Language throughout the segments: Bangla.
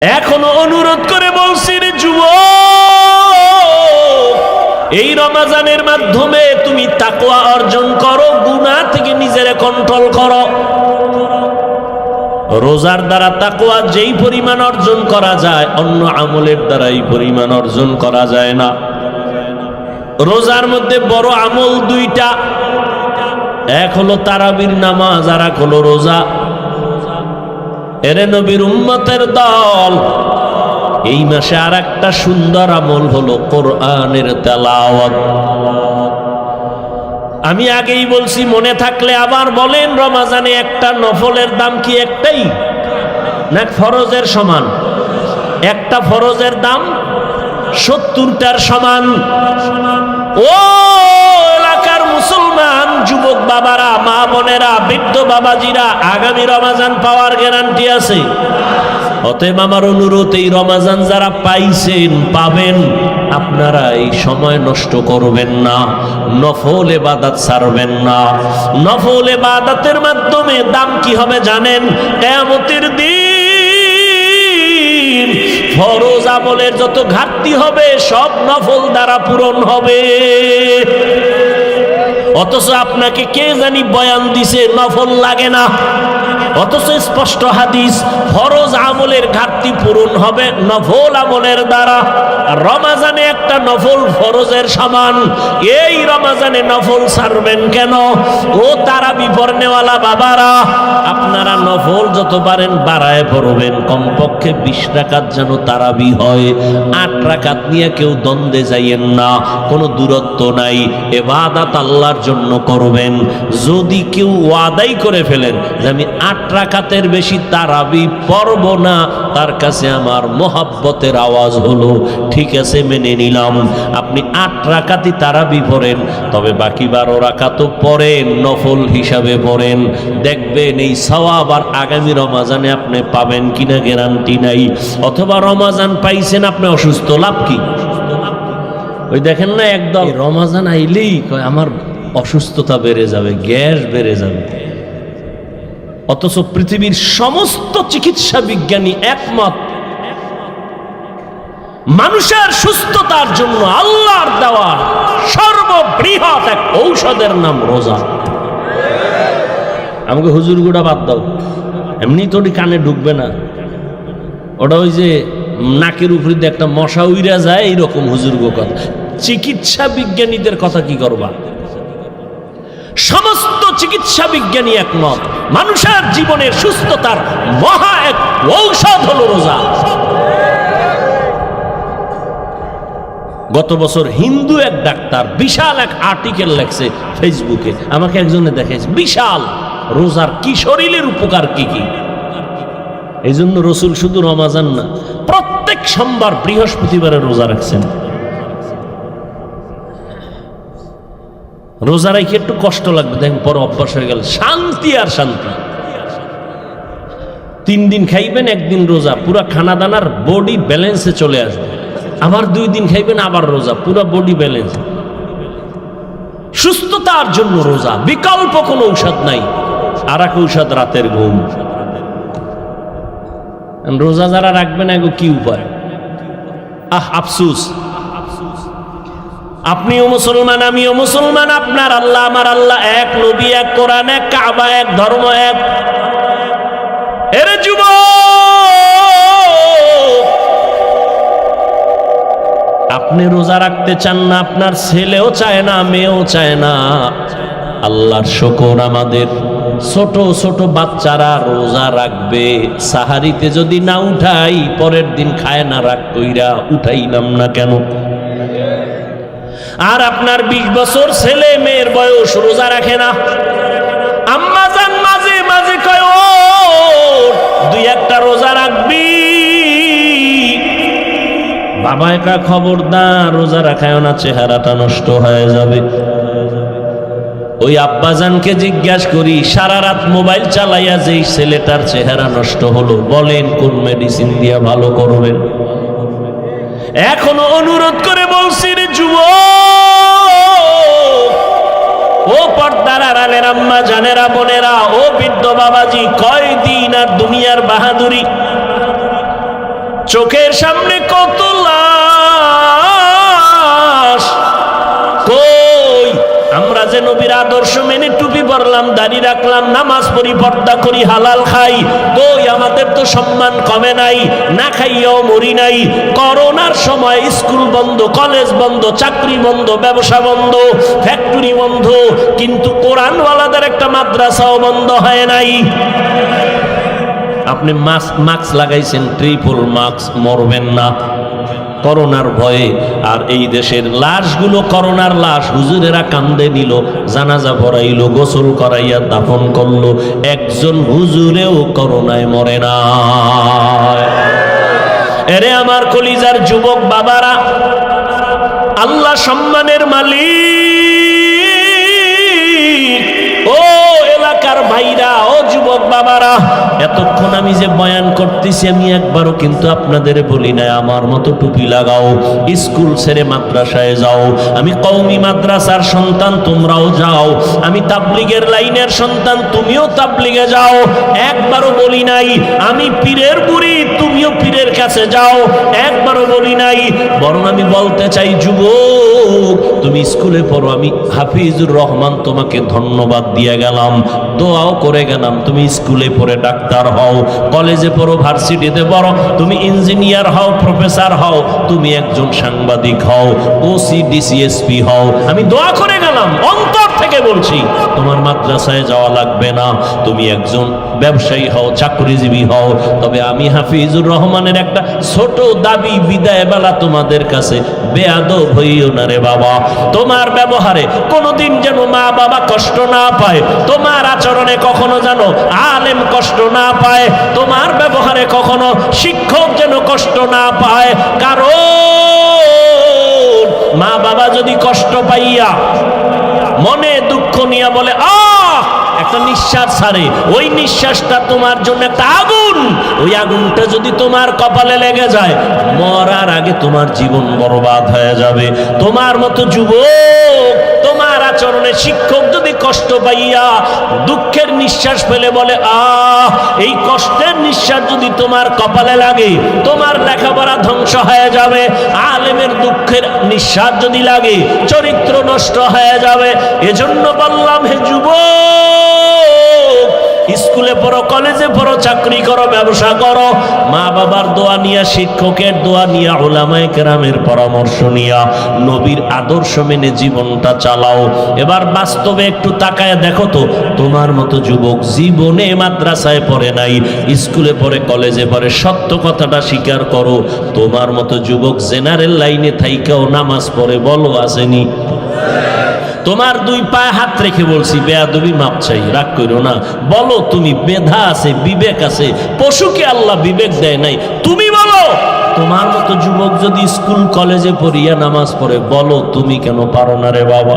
এখনো অনুরোধ করে বলছি রে যুবক, এই রমাজানের মাধ্যমে তুমি তাকওয়া অর্জন করো, গুনাহ থেকে নিজেরে কন্ট্রোল করো। রোজার দ্বারা তাকওয়া যেই পরিমাণ অর্জন করা যায়, অন্য আমলের দ্বারা এই পরিমাণ অর্জন করা যায় না। রোজার মধ্যে বড় আমল দুইটা, এক হলো তারাবির নামাজ আর এক হলো রোজা। এরে নবীর উম্মতের দল, এই মাসে আর একটা সুন্দর আমল হলো কোরআনের তেলাওয়াত। আমি আগেই বলছি, মনে থাকলে আবার বলেন, রমাজানে একটা নফলের দাম কি একটাই না ফরজের সমান? একটা ফরজের দাম 70টার সমান। ও এলাকার মুসলমান যুবক বাবারা, মা বোনেরা, বৃদ্ধ বাবাজিরা, আগামী রমাজান পাওয়ার গ্যারান্টি আছে। অতএব আমার অনুরোধ, এই রমাজান যারা পাইছেন, পাবেন, আপনারা এই সময় নষ্ট করবেন না, নফল ইবাদত ছাড়বেন না। নফল ইবাদতের মাধ্যমে দাম কি হবে জানেন? কিয়ামতের দিন ফরজ আমলের যত ঘাটতি হবে সব নফল দ্বারা পূরণ হবে। অথচ আপনাকে কে জানি বয়ান দিছে নফল লাগে না, অথচ স্পষ্ট হাদিস, ফরজ আমলের ঘাটতি পূরণ হবে নফল আমলের দ্বারা। রমাজানে একটা নফল ফরজের সমান। এই রমাজানে নফল ছাড়বেন কেন? ও তারাবি পড়নেওয়ালা বাবারা, আপনারা নফল যত পারেন বাড়ায় পড়বেন। কমপক্ষে 20 রাকাত যেন তারাবি হয়। 8 রাকাত নিয়ে কেউ দ্বন্দ্বে যাইয়েন না, কোনো দূরত্ব নাই। ইবাদত আল্লাহর জন্য করবেন। যদি কেউ ওয়াদাই করে ফেলেন যে আমি 8 রাকাতের বেশি তারাবি পড়ব না, তার কাছে আমার মোহাব্বতের আওয়াজ হলো, ঠিক আছে মেনে নিলাম, আপনি 8 রাকাতই তারাবি পড়েন, তবে বাকি 12 রাকাতও পড়েন, নফল হিসাবে পড়েন। দেখবেন এই সওয়াব আর আগামী রমাজানে আপনি পাবেন কিনা গ্যারান্টি নাই। অথবা রমাজান পাইছেন, আপনি অসুস্থ, লাভ কি? ওই দেখেন না একদল রমাজান আইলেই কয় আমার অসুস্থতা বেড়ে যাবে, গ্যাস বেড়ে যাবে। অথচ পৃথিবীর সমস্ত চিকিৎসা বিজ্ঞানী একমত, মানুষের সুস্থতার জন্য আল্লাহর দেওয়া সর্ববৃহৎ এক ঔষধের নাম রোজা। আমাকে হুজুর গুড়া বাদ দাও, এমনি তো কানে ঢুকবে না, ওটা ওই যে নাকের উপরে দিয়ে একটা মশা উইরা যায়, এইরকম হুজুর গো কথা। চিকিৎসা বিজ্ঞানীদের কথা কি করবা? সমস্ত চিকিৎসা বিজ্ঞানী একমত, মানুষের জীবনের সুস্থতার মহা এক ঔষধ হলো রোজা। গত বছর হিন্দু এক ডাক্তার বিশাল এক আর্টিকেল লেখছে ফেসবুকে, আমাকে একজনে দেখাইছে, বিশাল রোজার কি শরীরের উপকার কি কি। এই জন্য রসুল শুধু রমাজান না, প্রত্যেক সোমবার বৃহস্পতিবারে রোজা রাখছেন। রোজা রাখি একটু কষ্ট লাগবে, দেখেন পরে অভ্যাস হয়ে গেল, শান্তি আর শান্তি। 3 দিন খাইবেন, 1 দিন রোজা, পুরা খানা দানার বডি ব্যালেন্সে চলে আসবে। আবার 2 দিন খাইবেন, আবার রোজা, পুরা বডি ব্যালেন্স। সুস্থতার জন্য রোজা, বিকল্প কোনো ঔষধ নাই। আর এক ঔষধ রাতের ঘুম। রোজা যারা রাখবেন এগো কি উপায়? আফসুস, আপনিও মুসলমান, আমিও মুসলমান, আপনার আল্লাহ আমার আল্লাহ এক, নবী এক, কোরআন এক, কাবা এক, ধর্ম এক। এরে যুবক, আপনি রোজা রাখতে চান না, আপনার ছেলেও চায় না, মেয়েও চায় না। আল্লাহর শুকর, আমাদের ছোট ছোট বাচ্চারা রোজা রাখবে। সাহারিতে যদি না উঠাই, পরের দিন খায় না, রাগ কইরা উঠাইলাম না কেন? আর আপনার 20 বছর ছেলে মেয়ের বয়স রোজা রাখে না। আম্মা জান মাঝে মাঝে কয়, ও 2-1টা রোজা রাখবি। বাবা একা খবরদার, রোজা রাখায় না, চেহারাটা নষ্ট হয়ে যাবে। ওই আব্বাজানকে জিজ্ঞাসা করি, সারা রাত মোবাইল চালাইয়া যেই ছেলেটার চেহারা নষ্ট হলো, বলেন কোন মেডিসিন দিয়া ভালো করবেন? এখনো অনুরোধ করে বলছি রে যুবক, ও পর্দার আড়ালের আম্মা জানেরা, বোনেরা, ও বৃদ্ধ বাবাজি, কয়দিন আর দুনিয়ার বাহাদুরি? চোখের সামনে কত লাশ। কই আমরা যে নবীর আদর্শ মেনে টুপি পরলাম, দাড়ি রাখলাম, নামাজ পড়ি, পর্দা করি, হালাল খাই, কই আমাদের তো সম্মান কমে নাই, না খাইয়াও মরি নাই। করোনার সময় স্কুল বন্ধ, কলেজ বন্ধ, চাকরি বন্ধ, ব্যবসা বন্ধ, ফ্যাক্টরি বন্ধ, কিন্তু কোরআনওয়ালাদের একটা মাদ্রাসাও বন্ধ হয় নাই। আপনি মাস্ক লাগাইছেন, ট্রিপল মাস্ক, মরবেন না করোনার ভয়ে। আর এই দেশের লাশগুলো করোনার লাশ, হুজুরেরা কান্দে নিল, জানাজা পড়াইলো, গোসল করাইয়া দাফন করলো, একজন হুজুরেও করোনায় মরে না। এরে আমার কলিজার যুবক বাবারা, আল্লাহ সম্মানের মালিক। ও এলাকার ভাইরা, ও যুবক বাবারা, এতক্ষণ আমি যে বয়ান করতেছি আমি একবারও কিন্তু আপনাদের বলি না আমার মতো টুপি লাগাও, স্কুল ছেড়ে মাদ্রাসায় যাও। আমি কওমি মাদ্রাসার সন্তান, তোমরাও যাও। আমি তাবলিগের লাইনের সন্তান, তুমিও তাবলিগে যাও। একবারও বলি নাই আমি পীরের বুড়ি, তুমিও পীরের কাছে যাও। একবারও বলি নাই। বরং আমি বলতে চাই, যুবক তুমি স্কুলে পড়ো, আমি হাফিজুর রহমান তোমাকে ধন্যবাদ দিয়ে গেলাম, দোয়াও করে গেলাম। তুমি স্কুলে পড়ে ডাক্তার হও, কলেজে পড়ো, ভার্সিটিতে পড়ো, তুমি ইঞ্জিনিয়ার হও, প্রফেসর হও, তুমি একজন সাংবাদিক হও, ওসি ডিসিএসপি হও, আমি দোয়া করে গেলাম, অন্তর থেকে বলছি। তোমার মাদ্রাসায় যাওয়া লাগবে না, তুমি একজন ব্যবসায়ী হও, চাকরিজীবী হও। তবে আমি হাফিজুর রহমানের একটা ছোট দাবি, বিদায় বেলা তোমাদের কাছে, বেয়াদব হইও না রে বাবা। তোমার ব্যবহারে কোনোদিন যেন মা বাবা কষ্ট না পায়, তোমার আচরণে কখনো যেন আলেম কষ্ট না পায়, তোমার ব্যবহারে কখনো শিক্ষক যেন কষ্ট না পায়। কারণ মা বাবা যদি কষ্ট পাইয়া মনে দুঃখ নিয়ে বলে একটা নিঃশ্বাস ছাড়ে, ওই নিঃশ্বাসটা তোমার জন্য একটা আগুন। ওই আগুনটা যদি তোমার কপালে লেগে যায়, মরার আগে তোমার জীবন বরবাদ হয়ে যাবে। তোমার মতো যুবক, তোমার আচরণে শিক্ষক যদি কষ্ট পাইয়া দুঃখের নিঃশ্বাস ফেলে বলে এই কষ্টের নিঃশ্বাস যদি তোমার কপালে লাগে, তোমার লেখাপড়া ধ্বংস হয়ে যাবে। আলেমের দুঃখের নিঃশ্বাস যদি লাগে, চরিত্র নষ্ট হয়ে যাবে। এজন্য বললাম, হে যুবক, স্কুলে পড়ো, কলেজে পড়ো, চাকরি করো, ব্যবসা করো, মা বাবার দোয়া নিয়া, শিক্ষকের দোয়া নিয়া, উলামায়ে কেরামের পরামর্শ নিয়া, নবীর আদর্শ মেনে জীবনটা চালাও। এবার বাস্তবে একটু তাকায় দেখো তো, তোমার মতো যুবক জীবনে মাদ্রাসায় পড়ে নাই, স্কুলে পড়ে, কলেজে পড়ে, সত্য কথাটা স্বীকার করো। তোমার মতো যুবক জেনারেল লাইনে থাইকাও নামাজ পড়ে, বলো আসেনি? তোমার দুই পায়ে হাত রেখে বলছি, বেয়াদবি মাপ চাই, রাগ করো না। বলো তুমি, মেধা আছে, বিবেক আছে, পশুকে আল্লাহ বিবেক দেয় নাই, তুমি বলো। তোমার মতো যুবক যদি স্কুল কলেজে পড়িয়া নামাজ পড়ে, বলো তুমি কেন পারো না রে বাবা?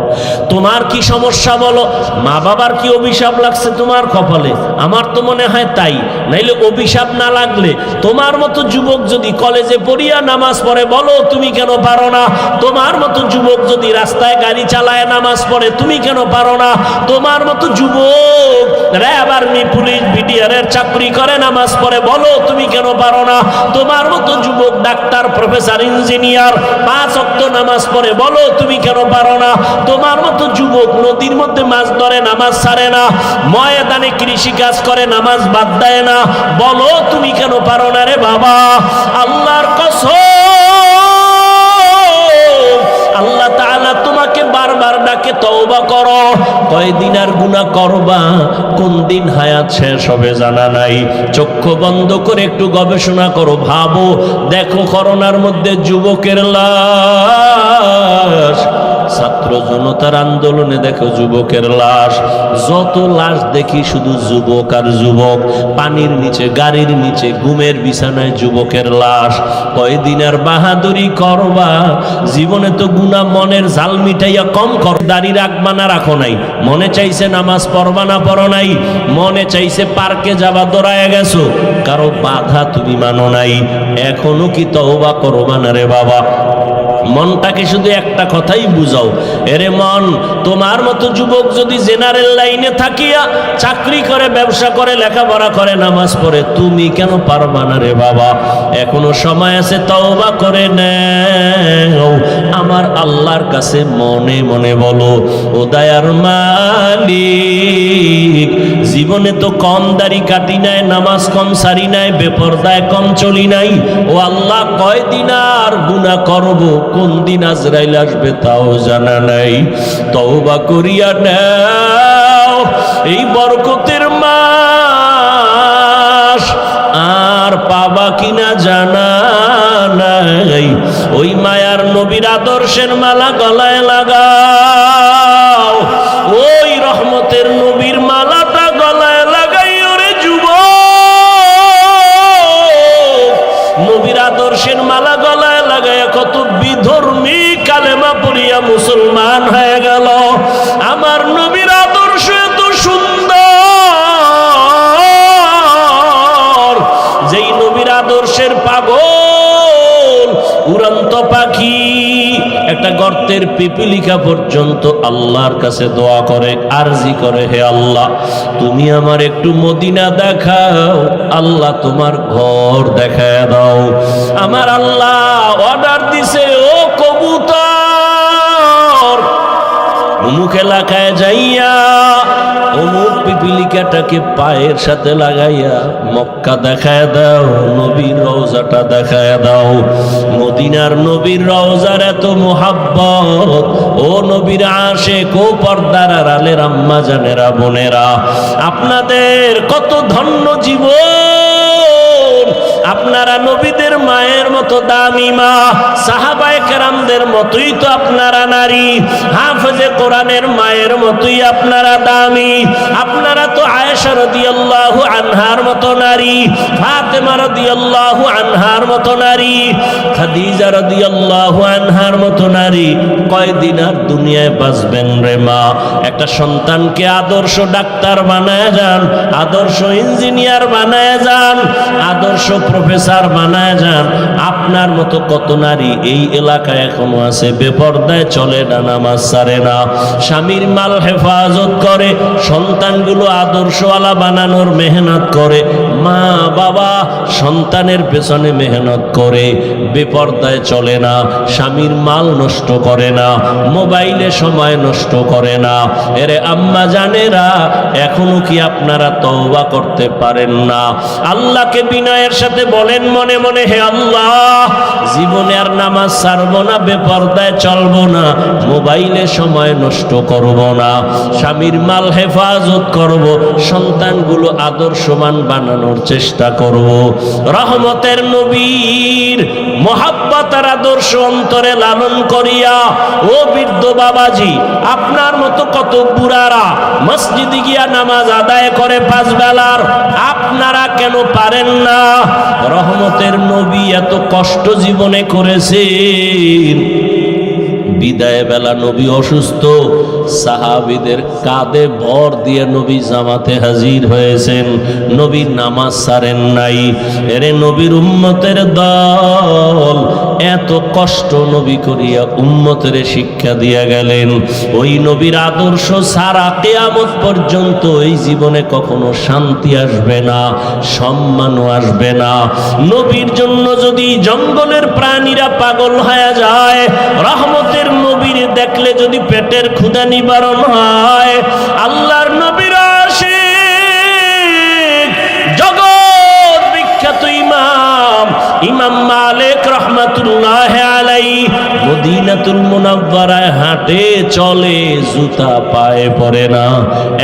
তোমার কি সমস্যা বলো? মা বাবার কি অভিশাপ লাগছে তোমার কপালে? আমার তো মনে হয় তাই, নাইলে অভিশাপ না লাগলে তোমার মতো যুবক যদি কলেজে পড়িয়া নামাজ পড়ে, বলো তুমি কেন পারো না? তোমার মতো যুবক যদি রাস্তায় গাড়ি চালায় নামাজ পড়ে, তুমি কেন পারো না? তোমার মতো যুবক র্যাব, আর্মি, পুলিশ, বিডিআরের চাকরি করে নামাজ পড়ে, বলো তুমি কেন পারো না? তোমার মতো যুবক ডাক্তার, প্রফেসর, ইঞ্জিনিয়ার 5 ওয়াক্ত নামাজ পড়ে, বলো তুমি কেন পারো না? তোমার মতো যুবক নদীর মধ্যে মাছ ধরে, নামাজ ছাড়ে না, ময়দানে কৃষি কাজ করে, নামাজ বাদ দেয় না, বলো তুমি কেন পারো না রে বাবা? আল্লাহর কসম, আল্লাহ তাআলা তোমাকে বারবার ডাকে, তওবা করো। কয়দিন আর গুনাহ করবা, কোন দিন হায়াত শেষ হবে জানা নাই। চক্ষু বন্ধ করে একটু গবেষণা করো, ভাবো, দেখো করোনার মধ্যে যুবকের লাশ, ছাত্র জনতার আন্দোলনে দেখো যুবকের লাশ, যত লাশ দেখি শুধু যুবক আর যুবক, পানির নিচে, গাড়ির নিচে, ঘুমের বিছানায় যুবকের লাশ। কয়দিন আর বাহাদুরি করবা? জীবনে তো গুনাহ মনের জাল মিটাইয়া কম কর। দাড়ি রাখবা না রাখো নাই, মনে চাইছে নামাজ পড়বা না পড়ো নাই, মনে চাইছে পার্কে যাবা, দৌড়ায় গেছো, কারো বাধা তুমি মানো নাই, এখনো কি তওবা করবা না রে বাবা? মনটাকে শুধু একটা কথাই বুঝাও, এরে মন, তোমার মতো যুবক যদি জেনারেল লাইনে থাকিয়া চাকরি করে, ব্যবসা করে, লেখাপড়া করে, নামাজ পড়ে, তুমি কেন পারবা না রে বাবা? এখনো সময় আছে, তওবা করে নাও। আমার আল্লাহর কাছে মনে মনে বলো, ও দয়ার মালিক, জীবনে তো কম দাড়ি কাটি নাই, নামাজ কম সারি নাই, বেপরদায় কম চলি নাই। ও আল্লাহ, কয়দিন আর গুনাহ করব, কোন দিন আজরাইল আসবে তাও জানা নাই। তওবা করিয়া নাও, এই বরকতের মাস আর পাবা কিনা জানা নাই। ওই মায়ার নবীর আদর্শের মালা গলায় লাগাও, ওই রহমতের নবীর মালাটা গলায় লাগাই। ওরে যুবক, নবীর আদর্শের মালা গলায় লাগায় কত বিধর্মী কালেমা পড়িয়া মুসলমান হয়ে গেল। আমার নবীর আদর্শ এত সুন্দর, যেই নবীর আদর্শের পাগল উড়ন্ত পাখি একটা গর্তের পিপিলিকা পর্যন্ত আল্লাহর কাছে দোয়া করে, আরজি করে, হে আল্লাহ, তুমি আমার একটু মদিনা দেখাও, আল্লাহ তোমার ঘর দেখায় দাও। আমার আল্লাহ অর্ডার দিছে, ও কবুতর, অমুক এলাকায় যাইয়া অমুক পিপিলিকাটাকে পায়ের সাথে লাগাইয়া মক্কা দেখায় দাও, নবীর রওজাটা দেখায় দাও। মদিনার নবীর রওজার এত মোহাব্বত, ও নবীর আশিক, ও পর্দার আড়ালের আম্মা জানেরা, বোনেরা, আপনাদের কত ধন্য জীবন। আপনারা নবীদের মায়ের মতো দামি মা, সাহাবায়ে কেরামদের মতোই তো আপনারা নারী, হাফেজে কোরআনের মায়ের মতোই আপনারা দামি। আপনারা তো আয়েশা রাদিয়াল্লাহু আনহার মতো নারী, ফাতেমা রাদিয়াল্লাহু আনহার মতো নারী, খাদিজা রাদিয়াল্লাহু আনহার মতো নারী। কয়দিন আর দুনিয়ায় বাঁচবেন রে মা? একটা সন্তানকে আদর্শ ডাক্তার বানায় যান, আদর্শ ইঞ্জিনিয়ার বানায় যান, আদর্শ প্রফেসর বানায় যান। আপনার মতো কত নারী এই এলাকায় এখনো আছে, বেপরদায় চলে না, নামাজ ছাড়ে না, স্বামীর মাল হেফাজত করে, সন্তানগুলো আদর্শওয়ালা বানানোর মেহনত করে, মা বাবা সন্তানের পেছনে মেহনত করে, বেপরদায় চলে না, স্বামীর মাল নষ্ট করে না, মোবাইলে সময় নষ্ট করে না। এরে আম্মা জানেরা, এখনো কি আপনারা তওবা করতে পারেন না? আল্লাহকে বিনয়ের সাথে বলেন মনে মনে, হে আল্লাহ, জীবনে আর নামাজ ছাড়বো না, বেপরদায় চলবো না, মোবাইলে সময় নষ্ট করব না, স্বামীর মাল হেফাজত করব, সন্তানগুলো আদর্শবান বানানোর চেষ্টা করব। রহমতের নবীর মোহাব্বত আর আদর্শ অন্তরে লালন করিয়া, ও বৃদ্ধ বাবাজি, আপনার মতো কত বুড়ারা মসজিদে গিয়া নামাজ আদায় করে 5 বেলার, আপনারা কেন পারেন না? রহমতের নবী এত কষ্ট জীবনে করেছেন, বিদায় বেলা নবী অসুস্থ, সাহাবীদের কাঁধে ভর দিয়ে নবী জামাতে হাজির হয়েছেন, নবী নামাজ ছাড়েন নাই। এরে নবীর উম্মতের দল এত কষ্ট নবী করিয়া উম্মতের শিক্ষা দিয়া গেলেন। ওই নবীর আদর্শ সারা কিয়ামত পর্যন্ত এই জীবনে কখনো শান্তি আসবে না, সম্মানও আসবে না। নবীর জন্য যদি জঙ্গলের প্রাণীরা পাগল হয়ে যায়, রহমতের নবীর দেখলে যদি পেটের ক্ষুধা নিবারণ হয়, আল্লাহর নবীর আশিক জগৎ বিখ্যাত ইমাম মালিক রহমাতুল্লাহ আলাইহি মদিনাতুল মুনাওয়ারায় হাঁটে চলে, জুতা পায়ে পড়ে না।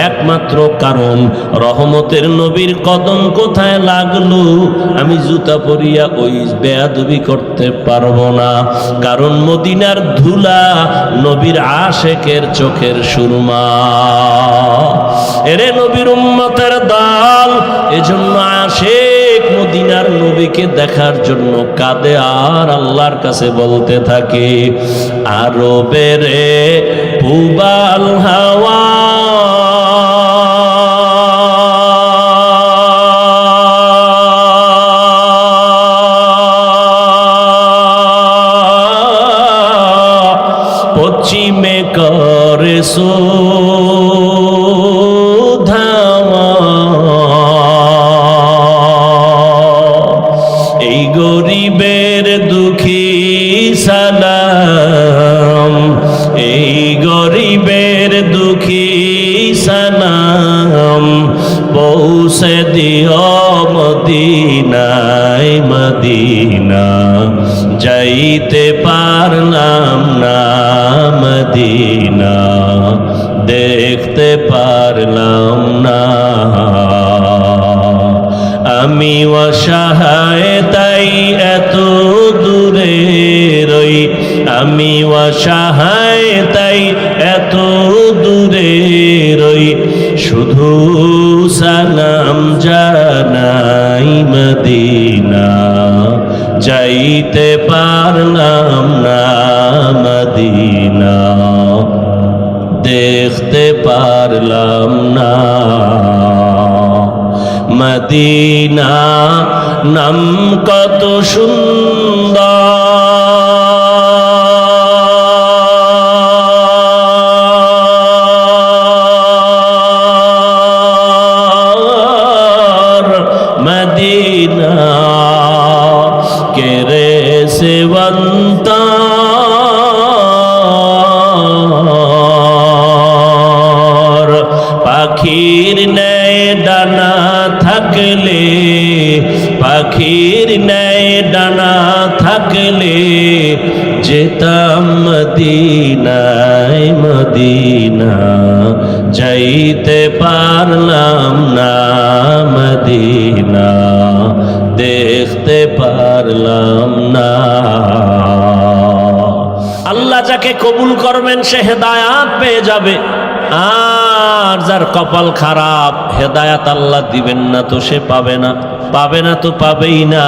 একমাত্র কারণ, রহমতের নবীর কদম কোথায় লাগলো, আমি জুতা পরিয়া ওই বেয়াদবি করতে পারবো না। কারণ মদিনার ধুলা নবীর আশিকের চোখের সুরমা। এরে নবীর উম্মতের দল, এজন্য আশিক মদিনার নবীকে দেখার জন্য কাঁদে আর আল্লাহর কাছে বলতে থাকে, আরবেরে পুবাল হাওয়া সুধাওয়া, এই গরিবের দুঃখী সালাম, এই গরিবের দুঃখী সালাম, পৌঁছে দিও মদিনায় মদিনা, যাইতে পারলাম না মদিনা, দেখতে পারলাম না। আমি অসহায় তাই এত দূরে রই, আমি অসহায় তাই এত দূরে রই, শুধু সালাম জানাই মদিনা, যাইতে পারলাম না মদিনা, দেখতে পারলাম না মদিনা। নাম কত সুন্দর মদিনা, কেরে সেবন্তা পাখির ন্যায় ডানা থাকলে, পাখির ন্যায় ডানা থাকলে, যেতাম মদিনায় মদিনা, যাইতে পারলাম না মদিনা, দেখতে পারলাম না। আল্লাহ যাকে কবুল করবেন সে হেদায়াত পেয়ে যাবে, আর যার কপাল খারাপ হেদায়াত আল্লাহ দিবেন না তো সে পাবে না, পাবে না তো পাবেই না।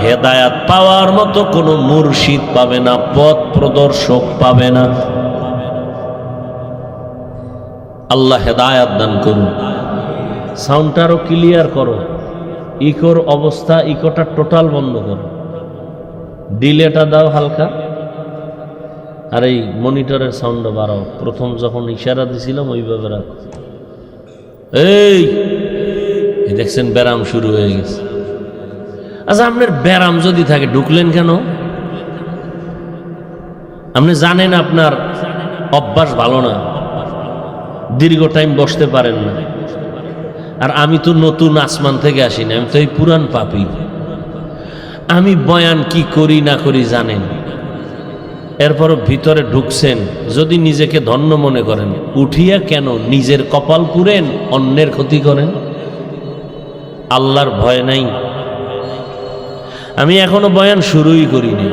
হেদায়াত পাওয়ার মতো কোনো মুর্শিদ পাবে না, পথ প্রদর্শক পাবে না। আল্লাহ হেদায়াত দান করুন। সাউন্ডটারও ক্লিয়ার করো, ইকোর অবস্থা, ইকোটা টোটাল বন্ধ করো, ডিলেটা দাও হালকা, আর এই মনিটরের সাউন্ড বাড়াও। প্রথম যখন ইশারা দিছিলাম ওইভাবে রাখো। এই দেখছেন ব্যারাম শুরু হয়ে গেছে। আচ্ছা, আপনার ব্যারাম যদি থাকে ঢুকলেন কেন? আপনি জানেন আপনার অভ্যাস ভালো না, দীর্ঘ টাইম বসতে পারেন না। আর আমি তো নতুন আসমান থেকে আসি না, আমি তো এই পুরান পাপী। আমি বয়ান কি করি না করি জানেন, এরপরও ভিতরে ঢুকছেন। যদি নিজেকে ধন্য মনে করেন, উঠিয়া কেন নিজের কপাল পুরেন, অন্যের ক্ষতি করেন? আল্লাহর ভয় নাই? আমি এখনো বয়ান শুরুই করিনি।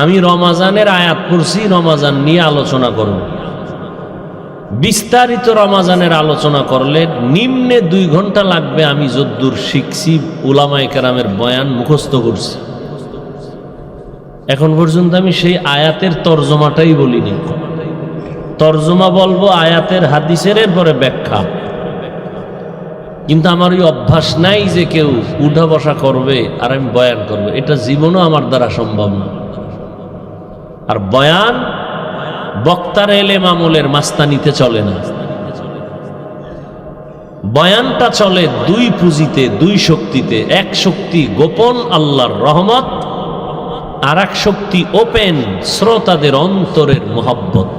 আমি রমাজানের আয়াত পড়ছি, রমাজান নিয়ে আলোচনা করব। বিস্তারিত রমাজানের আলোচনা করলে নিম্নে 2 ঘন্টা লাগবে। আমি যদ্দূর শিখছি, উলামায়ে কেরামের বয়ান মুখস্থ করছি। এখন পর্যন্ত আমি সেই আয়াতের তর্জমাটাই বলিনি। তর্জমা বলবো আয়াতের, হাদিসের, এরপরে ব্যাখ্যা। কিন্তু আমার ওই অভ্যাস নাই যে কেউ উঠা বসা করবে আর আমি বয়ান করব, এটা জীবনও আমার দ্বারা সম্ভব না। আর বয়ান বক্তার এলেম আমলের মাস্তানিতে চলে না। বয়ানটা চলে 2 পুঁজিতে, 2 শক্তিতে। এক শক্তি গোপন আল্লাহর রহমত, আর এক শক্তি ওপেন শ্রোতাদের অন্তরের মোহাব্বত।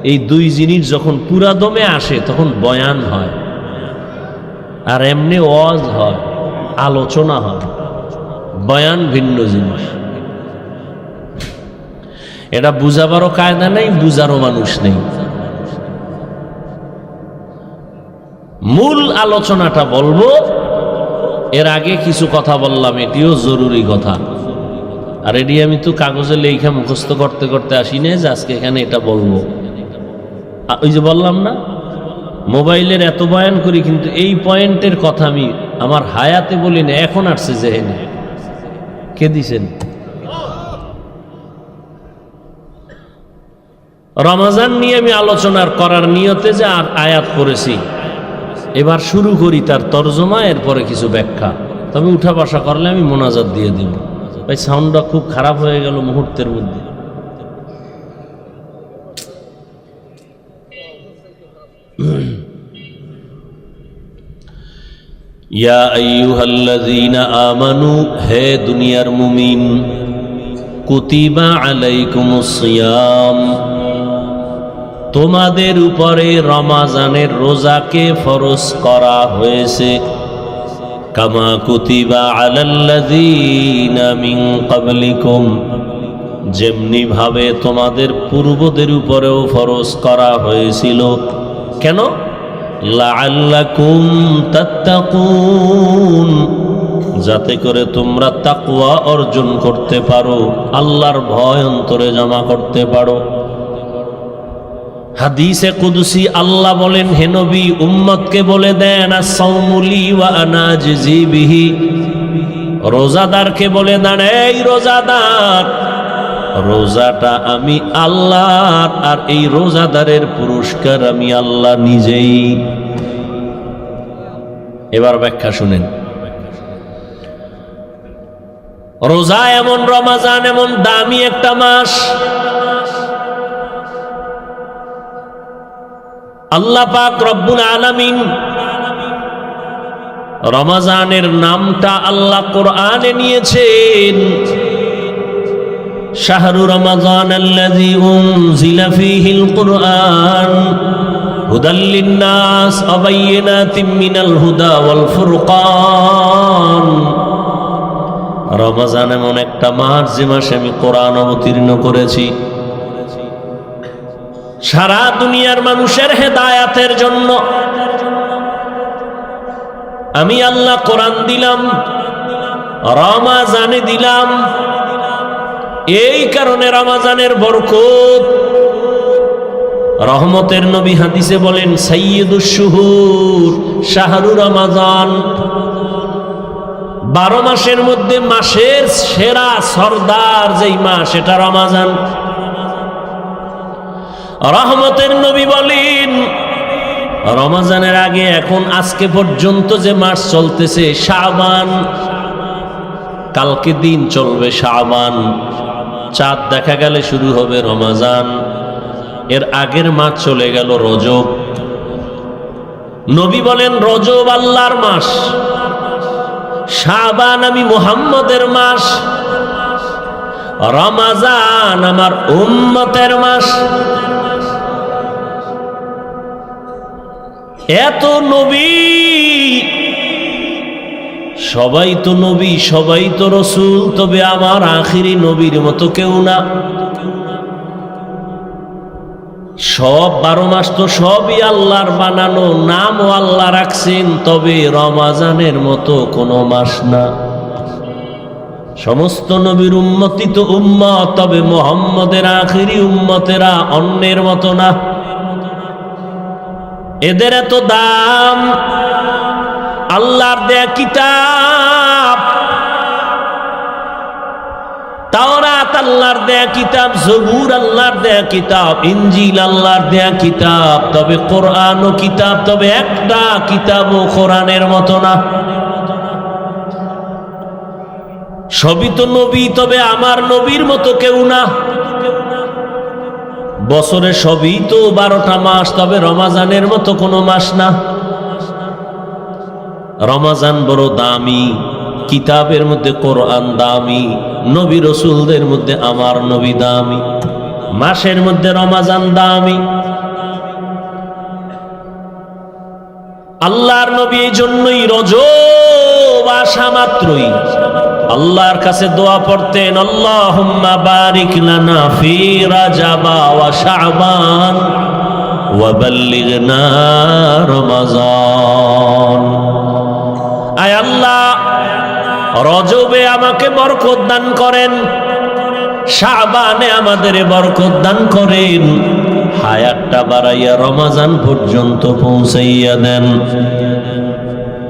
এই 2 জিনিস যখন পুরা দমে আসে তখন বয়ান হয়। আর এমনি ওয়াজ হয়, আলোচনা হয়। বয়ান ভিন্ন জিনিস। এটা বুঝাবারও কায়দা নেই, বুঝারও মানুষ নেই। মূল আলোচনাটা বলবো, এর আগে কিছু কথা বললাম, এটিও জরুরি কথা। আর এটি আমি তো কাগজে লেখা মুখস্থ করতে করতে আসি না যে আজকে এখানে এটা বলবো। ওই যে বললাম না, মোবাইলের এত বয়ান করি, কিন্তু এই পয়েন্টের কথা আমি আমার হায়াতে বলি না, এখন আসছে জেহেনে। কে দিছেন? রমজান নিয়ে আমি আলোচনা করার নিয়তে যে আয়াত পড়েছি, এবার শুরু করি তার তর্জমা, এরপরে কিছু ব্যাখ্যা। তবে উঠা বসা করলে আমি মোনাজাত দিয়ে দিব। ভাই সাউন্ডটা খুব খারাপ হয়ে গেল মুহূর্তের মধ্যে। ইয়া আইয়ুহাল্লাযীনা আমানু, হে দুনিয়ার মুমিন, কুতিবা আলাইকুমুস সিয়াম, তোমাদের উপরে রমাজানের রোজাকে ফরজ করা হয়েছে। কামা কুতিবা আলাল্লাযীনা মিন ক্বাবলিকুম, যেমনি ভাবে তোমাদের পূর্বদের উপরেও ফরজ করা হয়েছিল। কেন? লাআল্লাকুম তাত্তাকুন, যাতে করে তোমরা তাকওয়া অর্জন করতে পারো, আল্লাহর ভয় অন্তরে জমা করতে পারো। হাদিসে কুদসি আল্লাহ বলেন, হে নবী, উম্মতকে বলে দেন আস-সাওমু লি ওয়া আনা আজজি বিহি, রোজাদারকে বলে দেন, এই রোজাদার, রোজাটা আমি আল্লাহর, আর এই রোজাদারের পুরস্কার আমি আল্লাহ নিজেই। এবার ব্যাখ্যা শুনেন। রোজা এমন, রমাজান এমন দামি একটা মাস, আল্লাহ পাক রব্বুল আলামিন রমাজানের নামটা আল্লাহ কোরআনে নিয়েছেন। শাহরু রমাজান আল্লাযী উনজিলা ফীহিল কুরআন হুদাল লিন-নাস ওয়া বায়িনাতিম মিনাল হুদা ওয়াল ফুরকান। রমাজান এমন একটা মাস যে মাসে আমি কোরআন অবতীর্ণ করেছি, সারা দুনিয়ার মানুষের হেদায়াতের জন্য আমি আল্লাহ কোরআন দিলাম, রমাজানে দিলাম। এই কারণে রমাজানের বরকত, রহমতের নবী হাদিসে বলেন, সাইয়্যিদুশ শুহুর শাহরু রমাজান, 12 মাসের মধ্যে মাসের সেরা সর্দার যেই মাস, এটা রমাজান। রহমতের নবী বলেন, রমাজানের আগে এখন আজকে পর্যন্ত যে মাস চলতেছে শাবান, কালকে দিন চলবে শাবান, চাঁদ দেখা গেলে শুরু হবে রমাজান, এর আগের মাস চলে গেল রজব। নবী বলেন, রজব আল্লাহর মাস, শাবান আমি মুহাম্মদের মাস, রমাজান আমার উম্মতের মাস। এত নবী, সবাই তো নবী, সবাই তো রসুল, তবে আমার আখিরি নবীর মতো কেউ না। সব 12 মাস তো সবই আল্লাহর বানানো, নামও আল্লাহ রাখছেন, তবে রমাজানের মতো কোনো মাস না। সমস্ত নবীর উম্মতই তো উম্মত, তবে মুহাম্মদের আখিরি উম্মতেরা অন্যের মতো না। এদের এত দাম, আল্লাহর দেয়া কিতাব তাওরাত আল্লাহর দেয়া কিতাব, জবুর আল্লাহর দেয়া কিতাব, ইনজিল আল্লাহর দেয়া কিতাব, তবে কোরআনও কিতাব, তবে একটা কিতাবও কোরআনের মতো না। সবই তো নবী, তবে আমার নবীর মতো কেউ না। বছরে সবই তো 12টা মাস, তবে রমাজানের মতো কোনো মাস না। রমাজান বড় দামি, কিতাবের মধ্যে কোরআন দামি, নবী রসুলদের মধ্যে আমার নবী দামি, মাসের মধ্যে রমাজান দামি। আল্লাহর নবী এই জন্যই রজব আসা মাত্রই আল্লাহর কাছে দোয়া পড়তেন, আল্লাহুম্মা বারিক লানা ফি রাজাবা ওয়া শাবান ওয়া বাল্লিগনা রমাজান। আয় আল্লাহ, রজবে আমাকে বরকত দান করেন, শাবানে আমাদের বরকত দান করেন, হায়াতটা বাড়াইয়া রমাজান পর্যন্ত পৌঁছাইয়া দেন।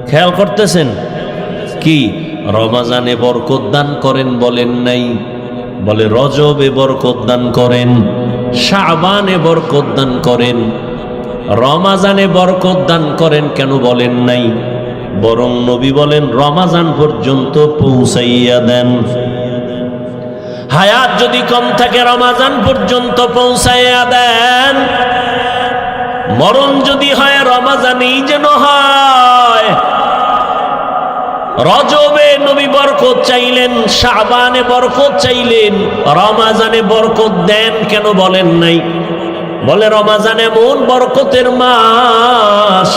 খেয়াল করতেছেন কি? রমাজানে বরকত দান করেন বলেন নাই, বলে রজবে বরকত দান করেন, শাবানে বরকত দান করেন, রমাজানে বরকত দান করেন কেন বলেন নাই? বরং নবী বলেন রমাজান পর্যন্ত পৌঁছাইয়া দেন। হায়াত যদি কম থাকে রমাজান পর্যন্ত পৌঁছাইয়া দেন। মরণ যদি হয় রমাজানেই যেন হয়। রজবে নবী বরকত চাইলেন, শাবানে বরকত চাইলেন, রমাজানে বরকত দেন কেন বলেন নাই? বলে রমাজান এমন বরকতের মাস,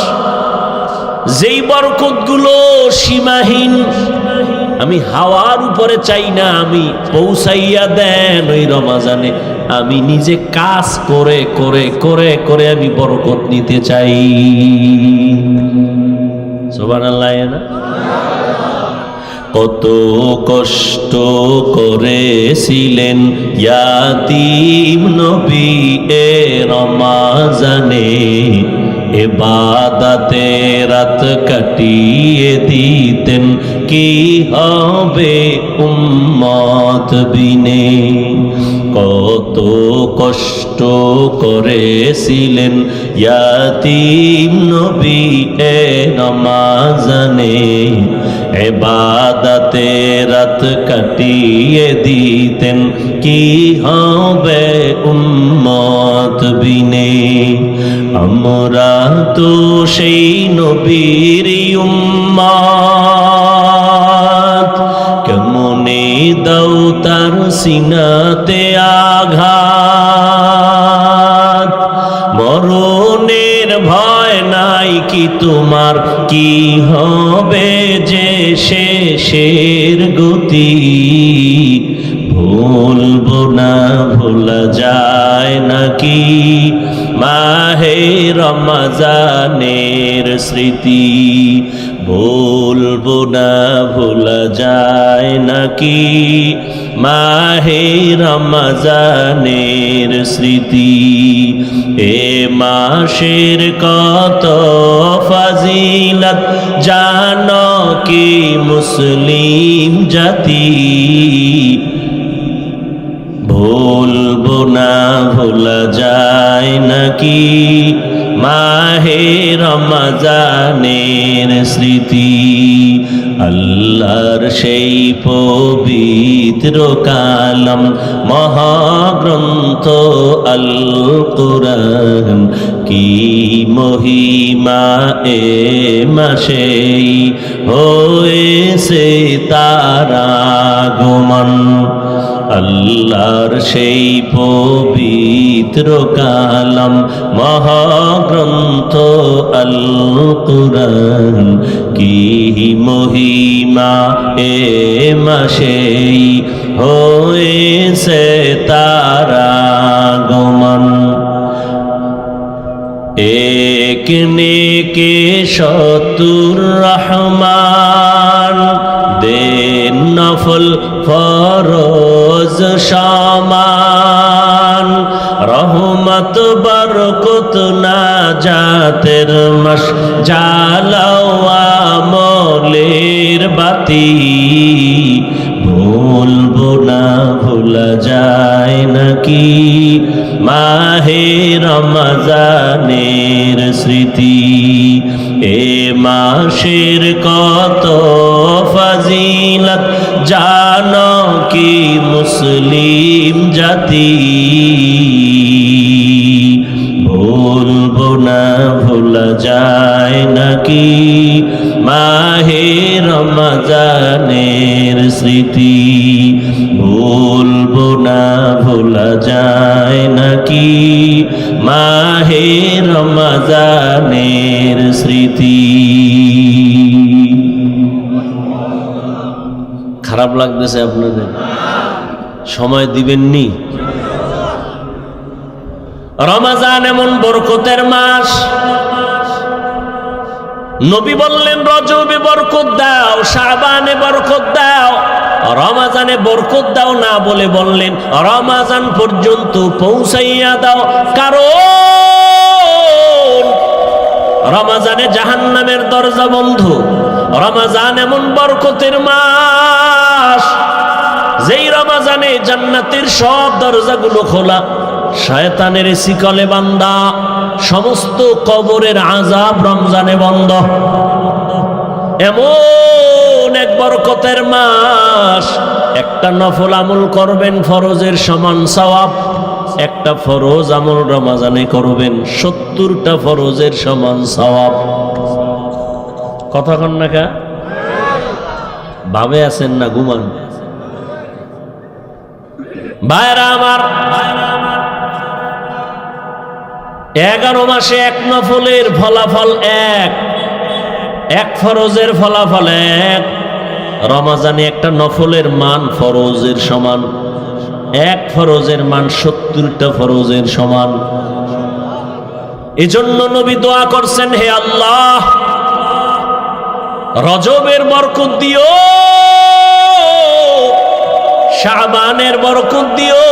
যেই বরকত গুলো সীমাহীন। আমি হাওয়ার উপরে চাই না, আমি পৌঁছাইয়া দেন ওই রমাজানে। আমি নিজে কাজ করে করে করে করে আমি বরকত নিতে চাই। সুবহানাল্লাহ না? কত কষ্ট করেছিলেন ইয়াতীম নবী এ রমাজানে, ইবাদতে রাত কাটিয়ে দিতেন, কি হবে উম্মত বিনে। কত কষ্ট করেছিলেন ইয়াতীম নবী এ রমাজানে, ইবাদতে রাত কাটিয়ে দিতেন, কি হবে উম্মত বিনে। আমরা তো সেই নবীর উম্মত, কেমনে দাও তার সিনাতে আঘাত। মরণের ভয় নাই কি তোমার, কি হবে যে শেষের গতি। ভুলবো না ভোলা যায় নাকি মাহে রমজানের স্মৃতি। ভুলবো না ভোলা যায় নাকি মাহে রমজানের স্মৃতি। এ মাসের কত ফাজিলত জানো কি মুসলিম জাতি। ভুলবো না ভোলা যায় নাকি মাহে রমজানের স্মৃতি। আল্লাহর সেই পবিত্র কালাম মহাগ্রন্থ আল কুরআন, কি মহিমা এ মাসেই হয়েছে তার আগমন। আল্লাহর সেই পবিত্র কালাম মহাগ্রন্থ আল কুরআন, কি মহিমা এ মাসেই হয়েছে তার আগমন। এক নেকে শতুর রহমান, দেন নফল ফরজ সমান। রহমত বরকত নাজাতের মাস, জ্বালাও আমলের বাতি। ভুলবো না ভোলা যায় নাকি মাহে রমজানের স্মৃতি। এ মাসের কত ফাজিলত জানো কি মুসলিম জাতি। ভুলবো না ভোলা যায় নাকি মাহে রমজানের স্মৃতি। ভুলবো না ভোলা যায় নাকি মাহে রমজানের স্মৃতি। খারাপ লাগতেছে আপনাদের? সময় দিবেননি? রমজান এমন বরকতের মাস। নবী বললেন রজবে বরকত দাও, শাবানে বরকত দাও, রমজানে বরকত দাও না বলে বললেন রমজান পর্যন্ত পৌঁছাইয়া দাও। কারণ রমজানে জাহান্নামের দরজা বন্ধ। রমজান এমন বরকতের মাস, যেই রমজানে জান্নাতের সব দরজাগুলো খোলা, শয়তানের শিকলে বান্দা, সমস্ত কবরের আযাব রমজানে বন্ধ। এমন এক বরকতের মাস, একটা নফল আমল করবেন ফরজের সমান সওয়াব, একটা ফরজ আমল রমজানে করবেন 70টা ফরজের সমান সওয়াব। কথা কন না কা ভাবে আছেন না ঘুমান? ভাইরা আমার, 11 মাসে এক নফলের ফলাফল এক ফরজের ফলাফল এক। রমজানে একটা নফলের মান ফরজের সমান, এক ফরজের মান 70টা ফরজের সমান। এজন্য নবী দোয়া করছেন, হে আল্লাহ রজবের বরকত দিও, শাবানের বরকত দিও,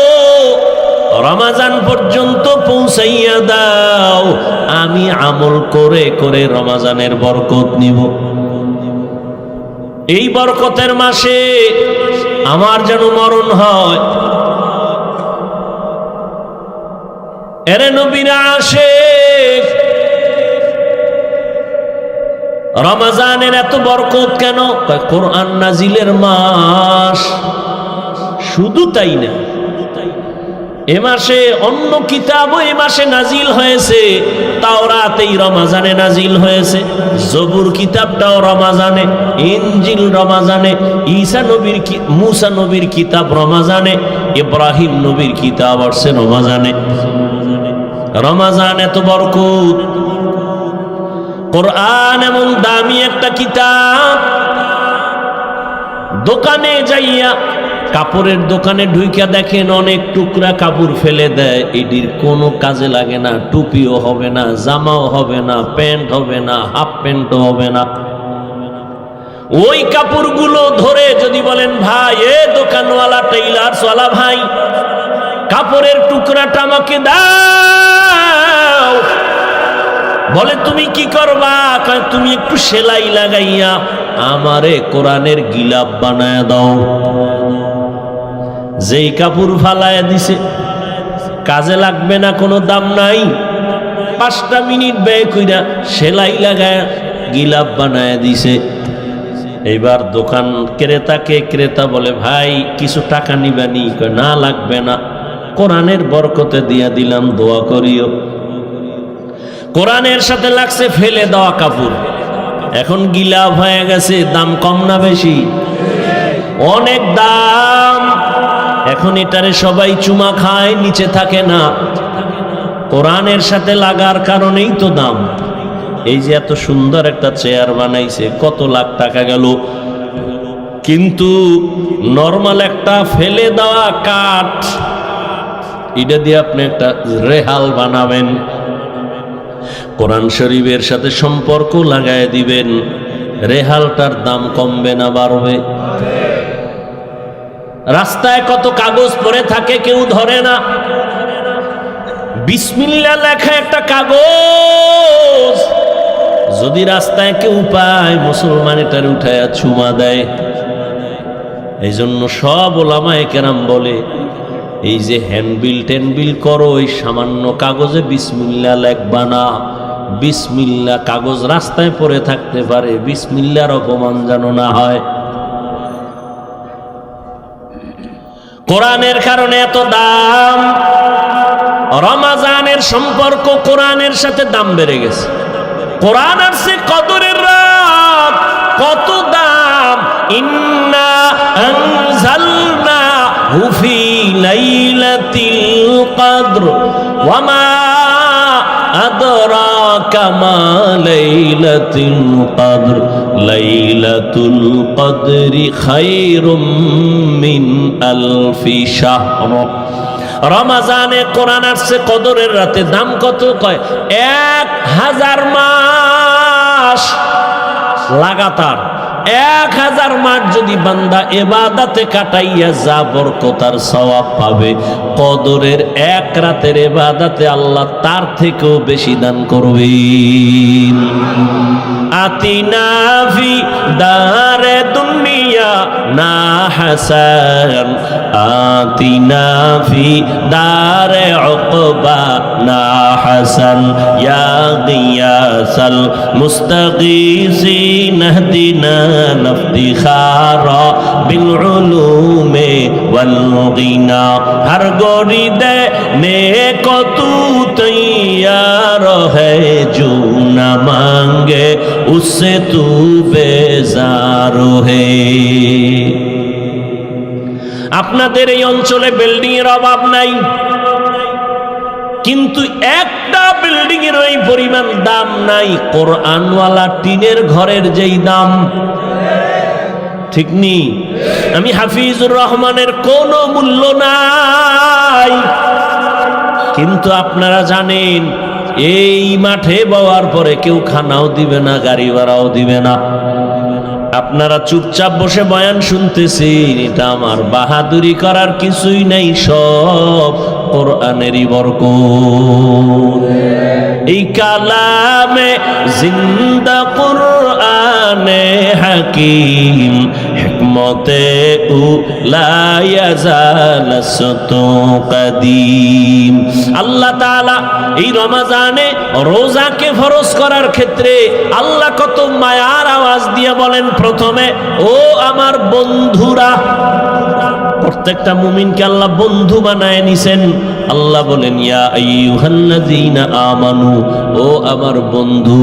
রমজান পর্যন্ত পৌঁছাইয়া দাও, আমি আমল করে করে রমজানের বরকত নিব। এই বরকতের মাসে আমার যেন মরণ হয়। এরে নবীরা আশিক, রমজানের এত বরকত কেন? কোরআন নাজিলের মাস। শুধু তাই না, এ মাসে অন্য কিতাবও এ মাসে নাজিল হয়েছে। তাওরাত এই রমজানে নাজিল হয়েছে, জবুর কিতাবটাও রমজানে, ইনজিল রমজানে, ঈসা নবীর মুসা নবীর কিতাব রমজানে, ইব্রাহিম নবীর কিতাব আসছে রমজানে। রমজান এত বরকত। কোরআন এমন দামি একটা কিতাব, দোকানে যাইয়া কাপড়ের দোকানে ঢুইকা দেখেন অনেক টুকরা কাপড় ফেলে দেয়, এটির কোনো কাজে লাগে না, টুপিও হবে না, জামাও হবে না, প্যান্ট হবে না, হাফ প্যান্টও হবে না। ওই কাপড়গুলো ধরে যদি বলেন, ভাই এ দোকানওয়ালা টেইলার্সওয়ালা ভাই, কাপড়ের টুকরাটা আমাকে দাও, বলে তুমি কি করবা? তুমি একটু সেলাই লাগাইয়া আমারে কোরআনের গিলাপ বানায় দাও। যেই কাপড় ফালায় দিছে, কাজে লাগবে না, কোনো দাম নাই, 5টা মিনিট ব্যয় কইরা সেলাই লাগায় গিলাপ বানায় দিছে। এইবার দোকান ক্রেতা বলে, ভাই কিছু টাকা নিবানি? না লাগবে না, কোরআনের বরকতে দিয়া দিলাম, দোয়া করিও। কোরআনের সাথে লাগছে ফেলে দেওয়া কাপড়, এখন গিলাপ হয়ে গেছে। দাম কম না বেশি? অনেক দাম। এখন এটারে সবাই চুমা খায়, নিচে থাকে না। কোরআনের সাথে লাগার কারণেই তো দাম। এই যে এত সুন্দর একটা চেয়ার বানাইছে, কত লাখ টাকা গেল, কিন্তু নরমাল একটা ফেলে দেওয়া কাঠ, এটা দিয়ে আপনি একটা রেহাল বানাবেন, কোরআন শরীফের সাথে সম্পর্ক লাগায় দিবেন, রেহালটার দাম কমবে না বাড়বে? রাস্তায় কত কাগজ পড়ে থাকে, কেউ ধরে না। বিসমিল্লাহ লেখা একটা কাগজ যদি রাস্তায় কেউ পায়, মুসলমান এটার উঠায়া চুমা দেয়। এই জন্য সব ওলামায়ে কেরাম বলে, এই যে হ্যান্ডবিল টেনবিল করো, ওই সামান্য কাগজে বিসমিল্লাহ লেখবা না। বিসমিল্লাহ কাগজ রাস্তায় পড়ে থাকতে পারে, বিসমিল্লাহর অপমান যেন না হয়। কোরআনের কারণে এত দাম। রমজানের সম্পর্ক কোরআনের সাথে দাম বেড়ে গেছে। কোরআন আসছে কদরের রাত, কত দাম। ইন্না আনজালনাহু ফি লাইলাতিল কদর ওয়া মা আদরাকা মা লাইলাতুল কদর লাইলাতুল কদরি খায়রুম মিন আলফি শাহর। রমজানে কোরআন আসছে কদরের রাতে। দাম কত? কয় 1000 মাস লাগাতার। 1000 মাস যদি বান্দা ইবাদতে কাটাইয়া যা বরকতার সওয়াব পাবে, কদরের এক রাতের ইবাদতে আল্লাহ তার থেকেও বেশি দান করবেন। আতিনা ফি দারে দুনিয়া না হাসান, আতিনা ফি দারে উকবা না হাসান, ইয়া গিয়াসাল মুস্তাগীসিন ইহদিনা নাফতিখারা বিল উলুমে वल गिना हर गोरी देने को तू तैयार है जो न मांगे उससे तू बेजार है। আপনাদের এই অঞ্চলে বিল্ডিং এর অভাব নাই, কিন্তু একটা বিল্ডিং এর ওই পরিমাণ দাম নাই কোরআনওয়ালা টিনের ঘরের যেই দাম, ঠিক নি? আমি হাফিজুর রহমানের কোনো মূল্য নাই, কিন্তু আপনারা জানেন এই মাঠে বওয়ার পরে কেউ খানাও দিবে না, গাড়ি ভাড়াও দিবে না। আপনারা চুপচাপ বসে বয়ান শুনতেছেন, এটা আমার বাহাদুরি করার কিছুই নাই, সব কোরআনেরই বরকত। এই কালামে জিন্দা কোরআনে হাকিম হিকমতে উলা ইয়াজালাসতু কাদিম। আল্লাহ তাআলা এই রমজানে রোজাকে ফরজ করার ক্ষেত্রে আল্লাহ কত মায়ার আওয়াজ দিয়ে বলেন, প্রথমে ও আমার বন্ধুরা। প্রত্যেকটা মুমিনকে আল্লাহ বন্ধু বানায় নিছেন। আল্লাহ বলেন ইয়া আইয়ুহাল্লাযীনা আমানু, ও আমার বন্ধু।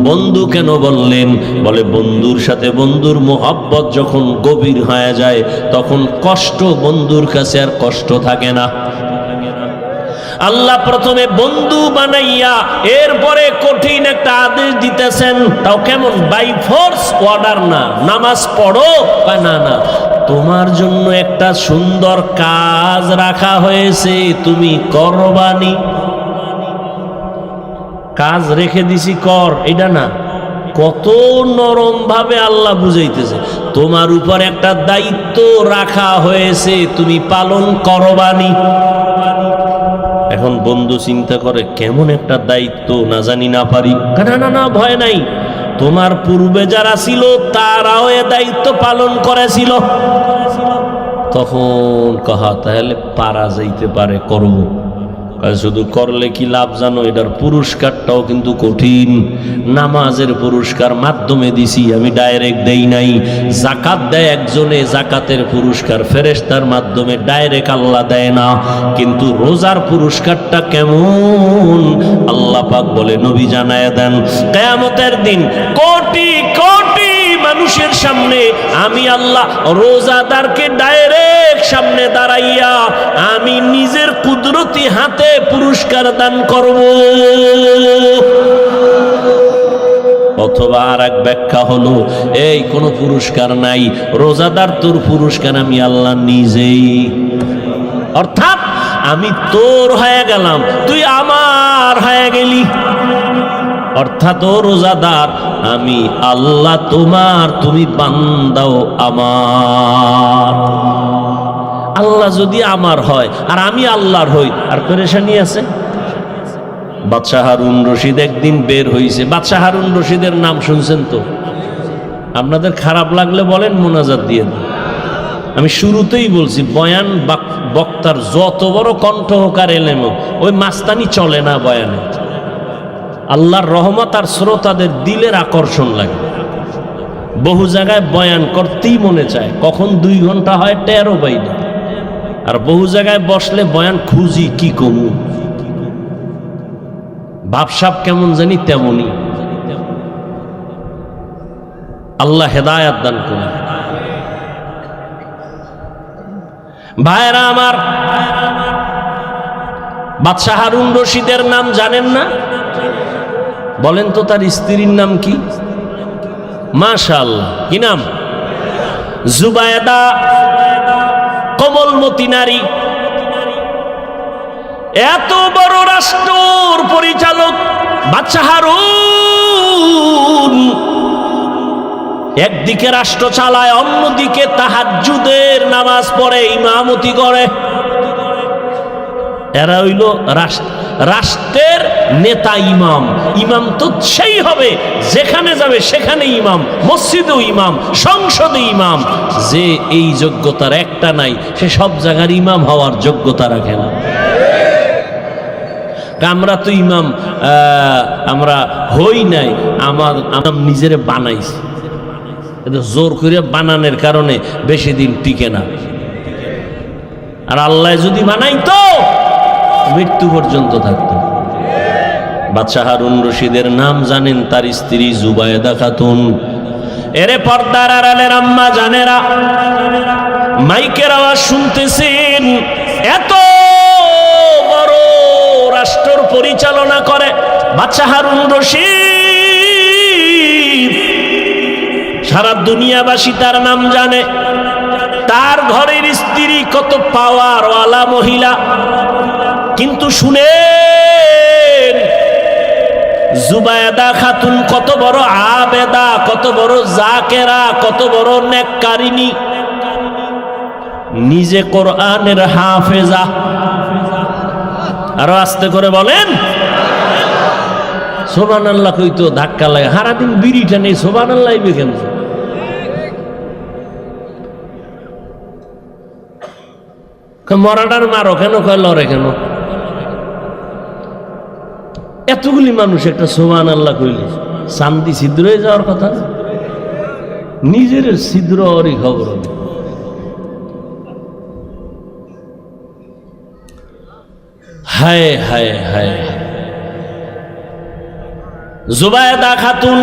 বন্ধু কেন বললেন? বলে বন্ধুর সাথে বন্ধুর মোহাব্বত যখন গভীর হয়ে যায় তখন কষ্ট বন্ধুর কাছে আর কষ্ট থাকে না। আল্লাহ প্রথমে বন্ধু বানাইয়া এরপরে কঠিন একটা আদেশ দিতেছেন, তাও কেমন? বাই ফোর্স অর্ডার না, নামাজ পড়ো বা না না, তোমার জন্য একটা সুন্দর কাজ রাখা হয়েছে, তুমি করবানি। কাজ রেখে দিছি কর, এটা না। কত নরম ভাবে আল্লাহ বুঝাইতেছে, তোমার উপর একটা দায়িত্ব রাখা হয়েছে, তুমি পালন করবানি। এখন বন্ধু চিন্তা করে কেমন একটা দায়িত্ব, না জানি না পারি। না না না, ভয় নাই, তোমার পূর্বে যারা ছিল তারাও এ দায়িত্ব পালন করেছিল। তখন কহা তাহলে পারা যাইতে পারে, করব। শুধু করলে কি লাভ জানো? এটার পুরস্কারটাও কিন্তু কঠিন। নামাজের পুরস্কার মাধ্যমে দিছি, আমি ডাইরেক্ট দেই নাই। জাকাত দেয় একজনে, জাকাতের পুরস্কার ফেরেশতার মাধ্যমে, ডাইরেক্ট আল্লাহ দেয় না। কিন্তু রোজার পুরস্কারটা কেমন আল্লাহ পাক বলে, নবী জানায় দেন, কিয়ামতের দিন কোটি কোটি মানুষের সামনে আমি আল্লাহ রোজাদারকে ডাইরেক্ট সামনে দাঁড়াইয়া আমি নিজের কুদরতি হাতে পুরস্কার দান করব। অথবা আর এক ব্যাখ্যা হলো, এই কোনো পুরস্কার নাই, রোজাদার তোর পুরস্কার আমি আল্লাহ নিজেই। অর্থাৎ আমি তোর হয়ে গেলাম, তুই আমার হয়ে গেলি। অর্থাৎ ও রোজাদার, আমি আল্লাহ তোমার, তুমি বান্দাও আমার। আল্লাহ যদি আমার হয় আর আমি আল্লাহর হই, আর পেরেশানি আছে? বাদশাহ হারুন রশিদ একদিন বের হইছে। বাদশাহ হারুন রশিদের নাম শুনছেন তো? আপনাদের খারাপ লাগলে বলেন, মোনাজাত দিয়ে দেন। আমি শুরুতেই বলছি, বয়ান বক্তার যত বড় কণ্ঠ হোক আর এলেম হোক, ওই মাস্তানি চলে না বয়ানে। আল্লাহর রহমত আর শ্রোতাদের দিলের আকর্ষণ লাগে। বহু জায়গায় বয়ান করতেই মনে চায়, কখন 2 ঘন্টা হয় টেরও পাই না। আর বহু জায়গায় বসলে বয়ান খুঁজি কি কমু, ভাবসাব কেমন জানি তেমনই। আল্লাহ হেদায়াত দান করুন। ভাইরা আমার, বাদশাহ হারুন রশিদের নাম জানেন না? বলেন তো তার স্ত্রীর নাম কি? মাশাআল্লাহ, কি নাম? জুবায়দা, কোমলমতি নারী। এত বড় রাষ্ট্রের পরিচালক বাদশাহ হারুন একদিকে রাষ্ট্র চালায়, অন্যদিকে তাহাজ্জুদের নামাজ পড়ে, ইমামতি করে। এরা হইল রাষ্ট্রের নেতা, ইমাম। ইমাম তো সেই হবে যেখানে যাবে সেখানে ইমাম, মসজিদেও ইমাম, সংসদে ইমাম। যে এই যোগ্যতার একটা নাই, সে সব জায়গার ইমাম হওয়ার যোগ্যতা রাখে না। আমরা তো ইমাম আমরা হই নাই, আমার নিজেরে বানাইছি। জোর করে বানানোর কারণে বেশি দিন টিকে না। আর আল্লাহ যদি বানাইতো মৃত্যু পর্যন্ত থাকতো। বাদশা হারুন রশিদের নাম জানেন, তার স্ত্রী জুবায়েদা খাতুন। এরে পর্দার আড়ালের আম্মা জানেরা, মাইকের আওয়াজ শুনতেছেন, এত বড় রাষ্ট্র পরিচালনা করে বাদশা হারুন রশিদ। সারা দুনিয়াবাসী তার নাম জানে। তার ঘরের স্ত্রী কত পাওয়ারওয়ালা মহিলা, কিন্তু শুনেন জুবায়েদা খাতুন কত বড় আবেদা, কত বড় জাকেরা, কত বড় নেককারিনী, নিজে কোরআনের হাফেজা। আরো আস্তে করে বলেন সুবহানাল্লাহ। কইতো ধাক্কা লাগে, সারাদিন বিড়িটা নেই, সুবহানাল্লাহ কেন? মরাটার মারো কেন, কয় লড়ে কেন? এতগুলি মানুষ একটা সুবহানাল্লাহ কইলে চান্দি ছিদ্র হয়ে যাওয়ার কথা, নিজের ছিদ্র ওরই খবর। হায় হায় হায়। জুবায়েদা খাতুন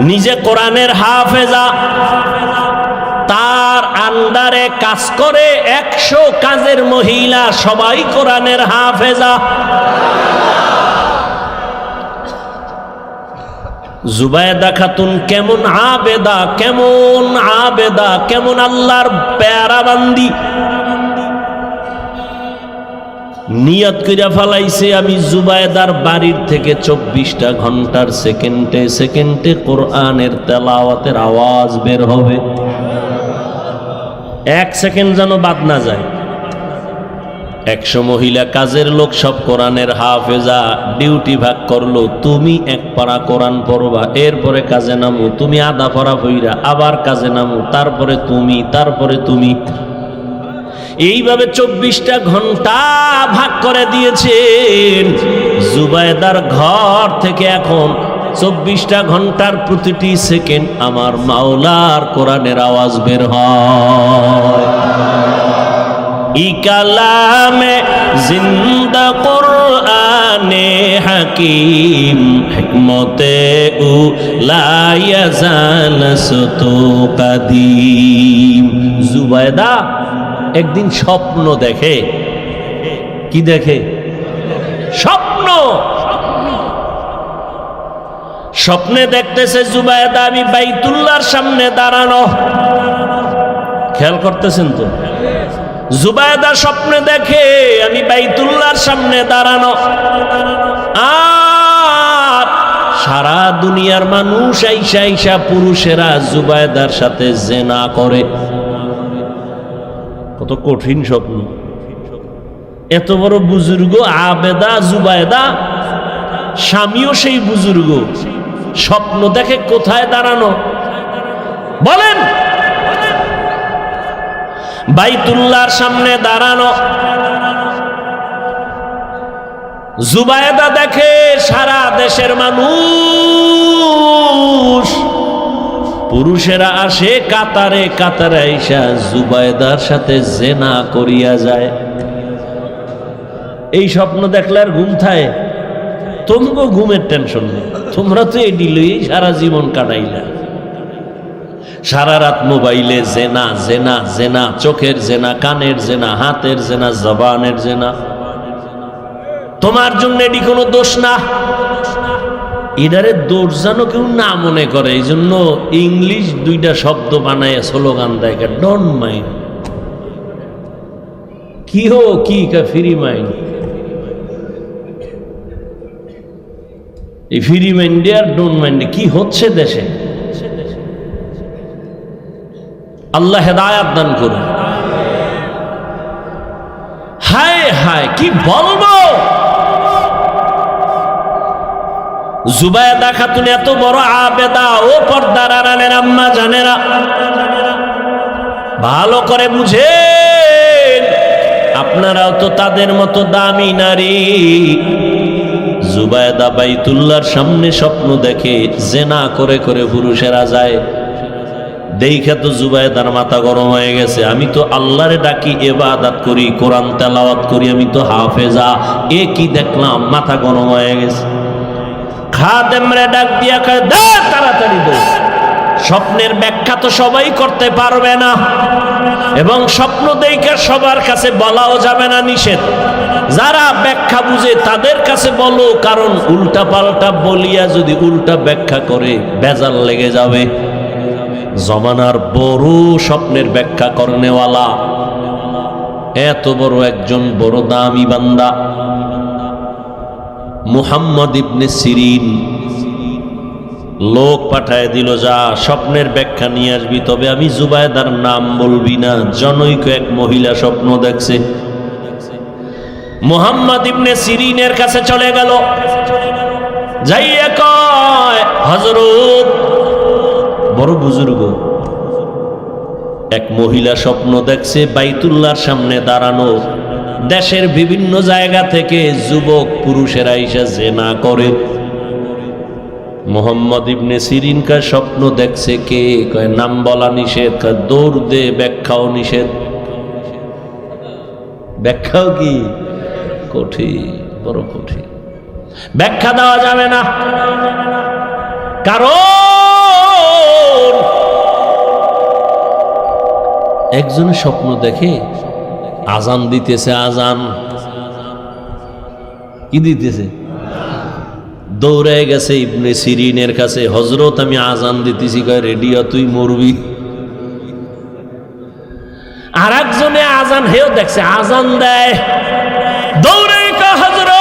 নিজে কোরআনের হাফেজা, তার আন্ডারে কাজ করে 100 কাজের মহিলা, সবাই কোরআনের হাফেজা। জুবায়েদা খাতুন কেমন আবেদা, কেমন আবেদা, কেমন আল্লাহর প্যারা বান্দি। নিয়ত কইরা ফেলাইছে, আমি জুবায়েদার বাড়ির থেকে 24টা ঘন্টার সেকেন্ডে সেকেন্ডে কোরআনের তেলাওয়াতের আওয়াজ বের হবে, 1 সেকেন্ড যেন বাদ না যায়। 100 মহিলা কাজের লোক, সব কোরআনের হাফেজা। ডিউটি ভাগ করলো, তুমি 1 পারা কোরআন পড়বা, এরপরে কাজে নামো, তুমি আধা পারা পইরা আবার কাজে নামো, তারপরে তুমি, তারপরে তুমি। এইভাবে 24টা ঘন্টা ভাগ করে দিয়েছেন। জুবায়েদার ঘর থেকে এখন 24টা ঘন্টার প্রতিটি সেকেন্ড আমার মাওলার কোরআনের আওয়াজ বের হয়। ই কালামে জিন্দা কোরআনে হাকিম, হিকমতে উ লা ইয়াজাল সতু কাদিম। জুবায়েদা একদিন স্বপ্ন দেখে। কি দেখে? স্বপ্ন। স্বপ্নে দেখতেছে জুবায়েদা আমি বাইতুল্লাহর সামনে দাঁড়ানো। খেয়াল করতেছেন তো? জুবায়েদা স্বপ্নে দেখে আমি বাইতুল্লাহর সামনে দাঁড়ানো, আর সারা দুনিয়ার মানুষ আইসা আইসা পুরুষেরা জুবায়েদার সাথে জেনা করে। কত কঠিন স্বপ্ন! এত বড় বুজুর্গ আবেদা জুবায়েদা, স্বামীও সেই বুজুর্গ, স্বপ্ন দেখে কোথায় দাঁড়ানো বলেন? বাইতুল্লাহর সামনে দাঁড়ানো। জুবায়েদা দেখে সারা দেশের মানুষ, পুরুষেরা আসে কাতারে কাতারে আইসা জুবায়েদার সাথে জেনা করিয়া যায়। এই স্বপ্ন দেখলে আর ঘুম থাকে? তোমগো ঘুমের টেনশন নেই, তোমরা তো এডি লই সারা জীবন কাটাইলা। সারা রাত মোবাইলে জেনা জেনা জেনা, চোখের জেনা, কানের জেনা, হাতের জেনা, জবানের জেনা। তোমার জন্য এটি কোনো দোষ না, এটারে দোষ যেন কেউ না মনে করে। এই জন্য ইংলিশ 2টা শব্দ বানায় স্লোগান দেয়, ডোন্ট মাইন্ড। কি হো কি ফ্রি মাইন্ড? এই ফ্রি মাইন্ডে আর ডোন্ট মাইন্ডে কি হচ্ছে দেশে? আল্লাহ হেদায়াত দান করুন। হায় হায় কি বলবো! জুবায়েদা খাতুন এত বড় আবেদা। ও পর্দার আড়ালের আম্মা জানেরা, ভালো করে বুঝেন, আপনারাও তো তাদের মতো দামি নারী। জুবায়েদা বাইতুল্লাহর সামনে স্বপ্ন দেখে জেনা করে করে পুরুষেরা যায়। দেখা তো জুবায়দার মাথা গরম হয়ে গেছে। আমি তো আল্লাহরে ডাকি, ইবাদত করি, কোরআন তেলাওয়াত করি, আমি তো হাফেজা, এ কি দেখলাম, মাথা গরম হয়ে গেছে। খাদেমরে ডাক দিয়া কয়, দে তাড়াতাড়ি দে। স্বপ্নের ব্যাখ্যা তো সবাই করতে পারবে না, এবং স্বপ্ন দেখে সবার কাছে বলাও যাবে না, নিষেধ। যারা ব্যাখ্যা বুঝে তাদের কাছে বলো, কারণ উল্টা পাল্টা বলিয়া যদি উল্টা ব্যাখ্যা করে বেজাল লেগে যাবে। জমানার বড় স্বপ্নের ব্যাখ্যা করনেওয়ালা, এত বড় একজন বড় দামি বান্দা মুহাম্মদ ইবনে সিরিন লোক পাঠায় দিল, যা স্বপ্নের ব্যাখ্যা নিয়ে আসবি, তবে আমি জুবায়দার নাম বলবি না। জনৈক এক মহিলা স্বপ্ন দেখছে। মুহাম্মদ ইবনে সিরিনের কাছে চলে গেল, যাইয়া কয়, হযরত, বড় বুজুর্গ, এক মহিলা স্বপ্ন দেখছে বাইতুল্লাহর সামনে দাঁড়ানো, দেশের বিভিন্ন জায়গা থেকে যুবক পুরুষেরা এসে জিনা করে। মুহাম্মদ ইবনে সিরিন কার স্বপ্ন দেখছে কে? কয় নাম বলা নিষেধ, কয় দৌড় দে, ব্যাখ্যাও নিষেধ। ব্যাখ্যাও কি কঠিন, বড় কঠিন, ব্যাখ্যা দেওয়া যাবে না। কারণ একজনে স্বপ্ন দেখে আজান দিতেছে, আজান কি দিতেছে, দৌড়ে গেছে ইবনে সিরিনের কাছে, হযরত আমি আজান দিতেছি। কয় রেডিও, তুই মরবি। আর একজনে আজান, হেও দেখছে আজান দেয়, দৌড়ে কয় হযরত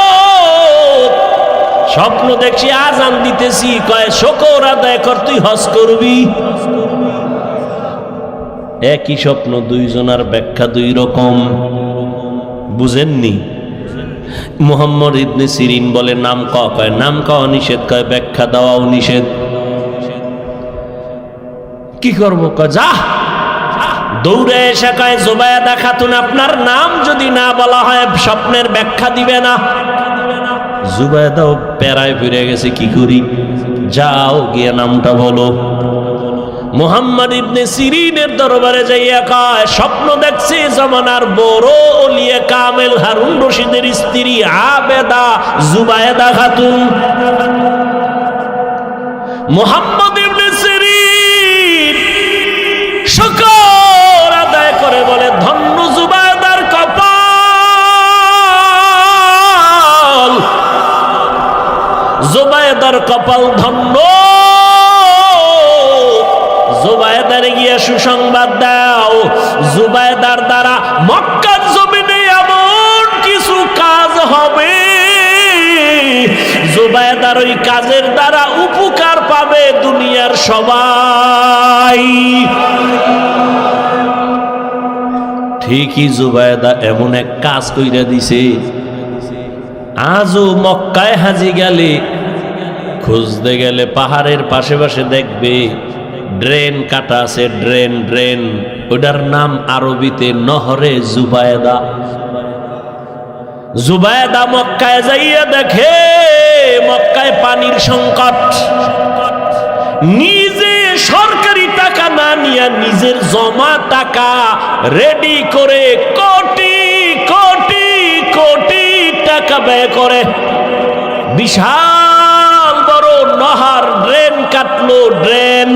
স্বপ্ন দেখছি আজান দিতেছি। কয় শুকর আদায় কর, তুই হজ করবি। একই স্বপ্ন, দুইজনের ব্যাখ্যা দুই রকম, বুঝেননি? মুহাম্মদ ইবনে সিরিন বলে নাম কওয়া, কয় নাম কওয়া নিষেধ, কয় ব্যাখ্যা দেওয়াও নিষেধ। কি করব? কয় যা। দৌড়ে এসে কয়, জুবায়দা খাতুন, আপনার নাম যদি না বলা হয় স্বপ্নের ব্যাখ্যা দিবে না। জুবায়দাও প্যারায় ফিরে গেছে, কি করি? যাও গিয়ে নামটা বলো। মুহাম্মদ ইবনে সিরিনের দরবারে যাইয়া কয়, স্বপ্ন দেখছি জামানার বড় ওলিয়ে কামেল হারুন রশিদের স্ত্রী আবেদা জুবায়দা খাতুন। মুহাম্মদ ইবনে সিরিন শুকর আদায় করে বলে, ধন্য জুবায়দার কপাল, জুবায়দার কপাল ধন্য। জুবায়দারে গিয়ে সুসংবাদ দাও, জুবায়দার দ্বারা মক্কার জমিনে এমন কিছু কাজ হবে, জুবায়দার ওই কাজের দ্বারা উপকার পাবে দুনিয়ার সবাই। ঠিকই জুবায়দা এমন এক কাজ কইরা দিছে, আজও মক্কায় হাজি গেলে, খুঁজতে গেলে পাহাড়ের পাশে পাশে দেখবে ড্রেন কাটা আছে, ড্রেন, ড্রেন, ওটার নাম আরবিতে নহরে জুবায়দা। জুবায়দা মক্কায় যাইয়া দেখে মক্কায় পানির সংকট, নিজে সরকারি টাকা না নিয়ে নিজের জমা টাকা রেডি করে কোটি কোটি কোটি টাকা ব্যয় করে বিশাল বড় নহর, ড্রেন কাটলো, ড্রেন।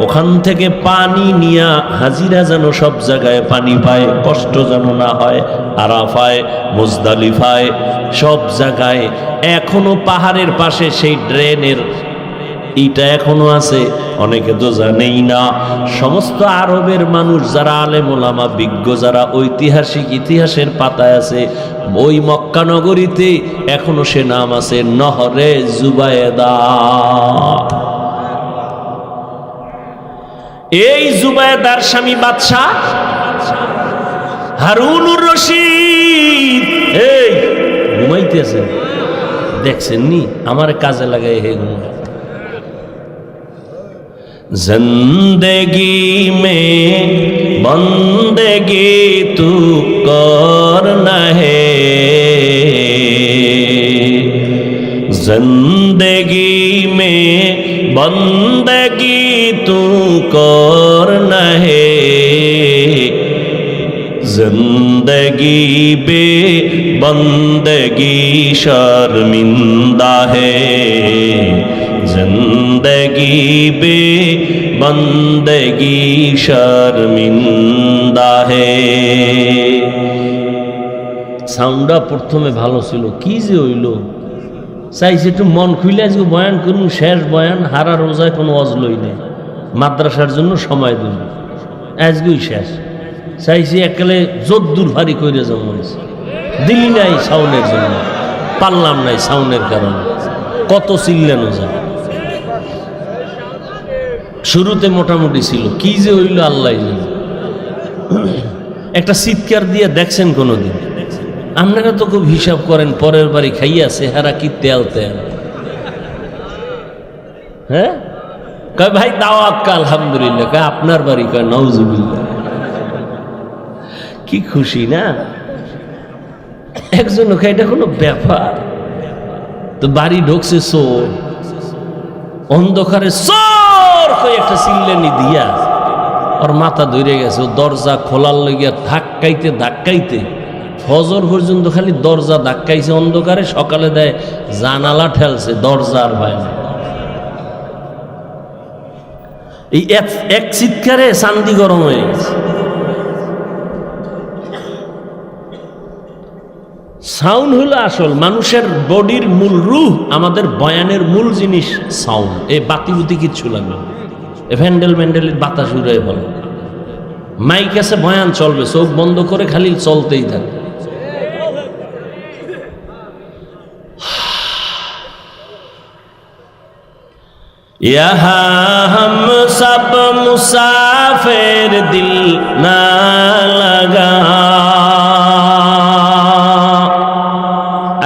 ওখান থেকে পানি নিয়া হাজিরা যেন সব জায়গায় পানি পায়, কষ্ট যেন না হয়। আরাফায়, মুজদালিফায়, সব জায়গায় এখনো পাহাড়ের পাশে সেই ড্রেনের এইটা এখনো আছে, অনেকে তো জানেই না। সমস্ত আরবের মানুষ যারা আলেম ওলামা বিজ্ঞ, যারা ঐতিহাসিক ইতিহাসের পাতায় আছে, ওই মক্কা নগরীতে এখনো সে নাম আছে, নহরে জুবায়দা। এই জুবায়দার স্বামী বাদশা হারুনুর রশিদ, এই ঘুমাইতেছেন, দেখছেন নি? আমার কাজে লাগাই হে ঘুম। जिंदगी में बंदगी तू करना है, जिंदगी में बंदगी तू जिंदगी बे बंदगी शर्मिंदा है, जिंदगी बे बंदगी शर्मिंदा है। সাউন্ডটা প্রথমে ভালো ছিল, কি যে হইল, চাইছে একটু মন খুলে আজকে বয়ান করুন, শেষ বয়ান, হারা রোজায় কোনো অজলই নেই, মাদ্রাসার জন্য সময় দিন, আজকেই শেষ। চাইছি একালে জোদ্দুর ভারী করে যাও, দিলি নাই সাউনের জন্য, পারলাম নাই সাউনের কারণে, কত চিল্লানো যায়। শুরুতে মোটামুটি ছিল, কি যে হইল আল্লাহ জানে। একটা চিৎকার দিয়ে দেখছেন কোনোদিন? আপনারা তো খুব হিসাব করেন, পরের বাড়ি খাইয়া চেহারা কি তেল তেল। হ্যাঁ কয় ভাই দাওয়াত, আলহামদুলিল্লাহ। কয় আপনার বাড়ি? কয় নাউজুবিল্লাহ। কি খুশি না একজন, এটা কোনো ব্যাপার? তো বাড়ি ঢুকছে চোর, অন্ধকারে চোর কই একটা চিল্লানি দিয়া ওর মাথা ধরে গেছে। ও দরজা খোলার লাগিয়া ধাক্কাইতে ধাক্কাইতে ফজর পর্যন্ত খালি দরজা ধাক্কাইছে অন্ধকারে। সকালে দেয় জানালা ঠেলছে, দরজা আর হয় না। এই এক চিৎকারে চান্দি গরম হয়ে গেছে। সাউন্ড হলো আসল মানুষের বডির মূল রূহ, আমাদের বয়ানের মূল জিনিস সাউন্ড। এই বাতি বুতি কিচ্ছু লাগবে না, ভ্যান্ডেল ম্যান্ডেলের বাতাস উড়ে বলে, মাইক আছে বয়ান চলবে, চোখ বন্ধ করে খালি চলতেই থাকে। यहाँ हम सब मुसाफिर दिल ना लगा।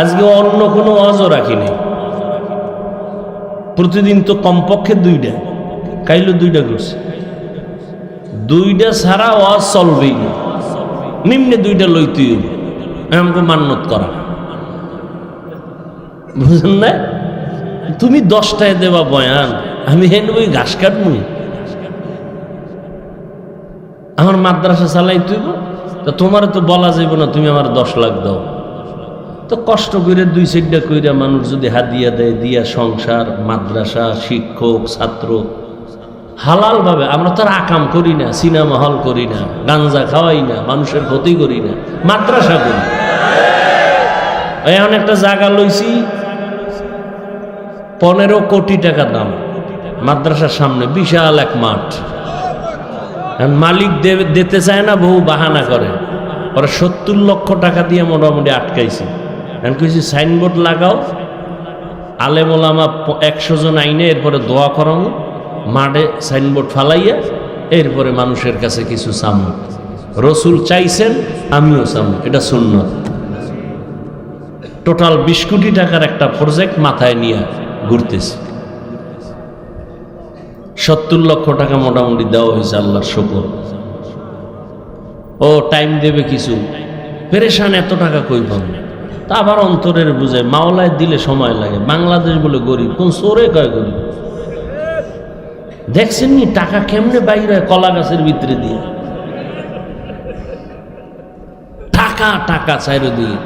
আজকে অন্য কোনো ওয়াজও রাখিনি, প্রতিদিন তো কমপক্ষে দুইটা, কাইলো দুইটা করছে, দুইটা ছাড়া ওয়াজ চলবেই না, নিম্নে দুইটা লইতেই হবে, আমাকে মান্যত করা, বুঝলেন না? তুমি 10টায় দেবা বয়ান, আমি হেন ওই ঘাস কাটবো, আমার মাদ্রাসা চালাই তুইব, তা তোমার তো বলা যাইব না তুমি আমার 10 লাখ দাও। তো কষ্ট করে 2-4টা কইরা মানুষ যদি হাদিয়া দেয়, দিয়া সংসার, মাদ্রাসা, শিক্ষক, ছাত্র হালাল ভাবে, আমরা তো আর আকাম করি না, সিনেমা হল করি না, গাঞ্জা খাওয়াই না, মানুষের ক্ষতি করি না, মাদ্রাসা করি। এখন একটা জায়গা লইছি 15 কোটি টাকা দাম, মাদ্রাসার সামনে বিশাল এক মাঠ। মালিক দিতে চায় না, বহু বাহানা করে, ওরা 70 লক্ষ টাকা দিয়ে মোটামুটি আটকাইছে। এখন কিছু সাইনবোর্ড লাগাও, আলেম ওলামা 100 জন আইনে, এরপরে দোয়া করানো, মাঠে সাইনবোর্ড ফালাইয়া, এরপরে মানুষের কাছে কিছু চামু। রসুল চাইছেন, আমিও চামু, এটা সুন্নত। টোটাল 20 কোটি টাকার একটা প্রজেক্ট মাথায় নিয়ে ঘুরতেছে। 70 লক্ষ টাকা মোটামুটি দেওয়া হয়েছে, আল্লাহর শুকর। ও টাইম দেবে কিছু, পেরেশান, এত টাকা কই পাবে? তা আবার অন্তরের বুঝে, মাওলায় দিলে সময় লাগে। বাংলাদেশ বলে গরিব, কোন চোরে কয় গরিব? দেখছেন নি টাকা কেমনে বাইর হয় কলা গাছের ভিতরে দিয়ে, টাকা টাকা চাইরদিকে।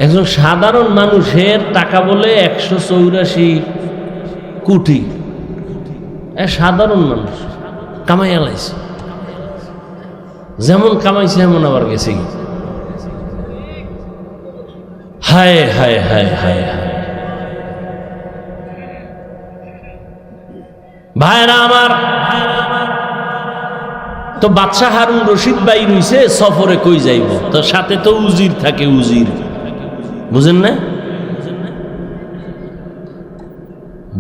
একজন সাধারণ মানুষের টাকা বলে 184 কোটি, সাধারণ মানুষ কামাই আলাইছে, যেমন কামাইছে এমন আবার গেছে। হায় হায় হায় হায় হায়, ভাইরা আমার। তো বাদশাহ হারুন রশিদ ভাই রইছে সফরে, কই যাইব? তো সাথে তো উজির থাকে, উজির, বুঝেন না?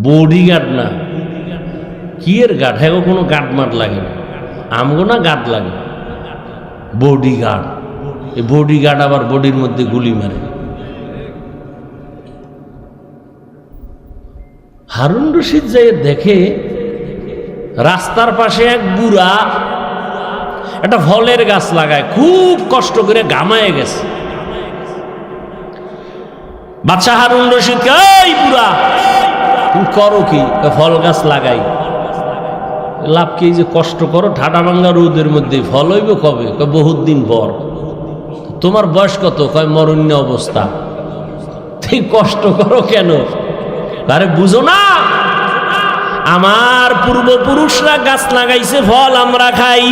বডিগার্ড না, কি এর গার্ড? হ্যাঁ, কোনো গার্ড মাঠ লাগে না, আমগো না গার্ড লাগে, বডিগার্ড। এই বডিগার্ড আবার বডির মধ্যে গুলি মারে। হারুন রশিদ যাই দেখে রাস্তার পাশে এক বুড়া একটা ফলের গাছ লাগায়, খুব কষ্ট করে ঘামায় গেছে। বাদশাহ হারুন রশিদ, এই বুড়া তুমি করো কি? ফল গাছ লাগাই। লাভ কি? যে কষ্ট করো ঠাডা ভাঙ্গা রোদের মধ্যে, ফল হইব কবে? কয় বহুত দিন পর। তোমার বয়স কত? কয় মরণ্য অবস্থা। তুই কষ্ট করো কেন? আরে বুঝো না, আমার পূর্বপুরুষরা গাছ লাগাইছে, ফল আমরা খাই,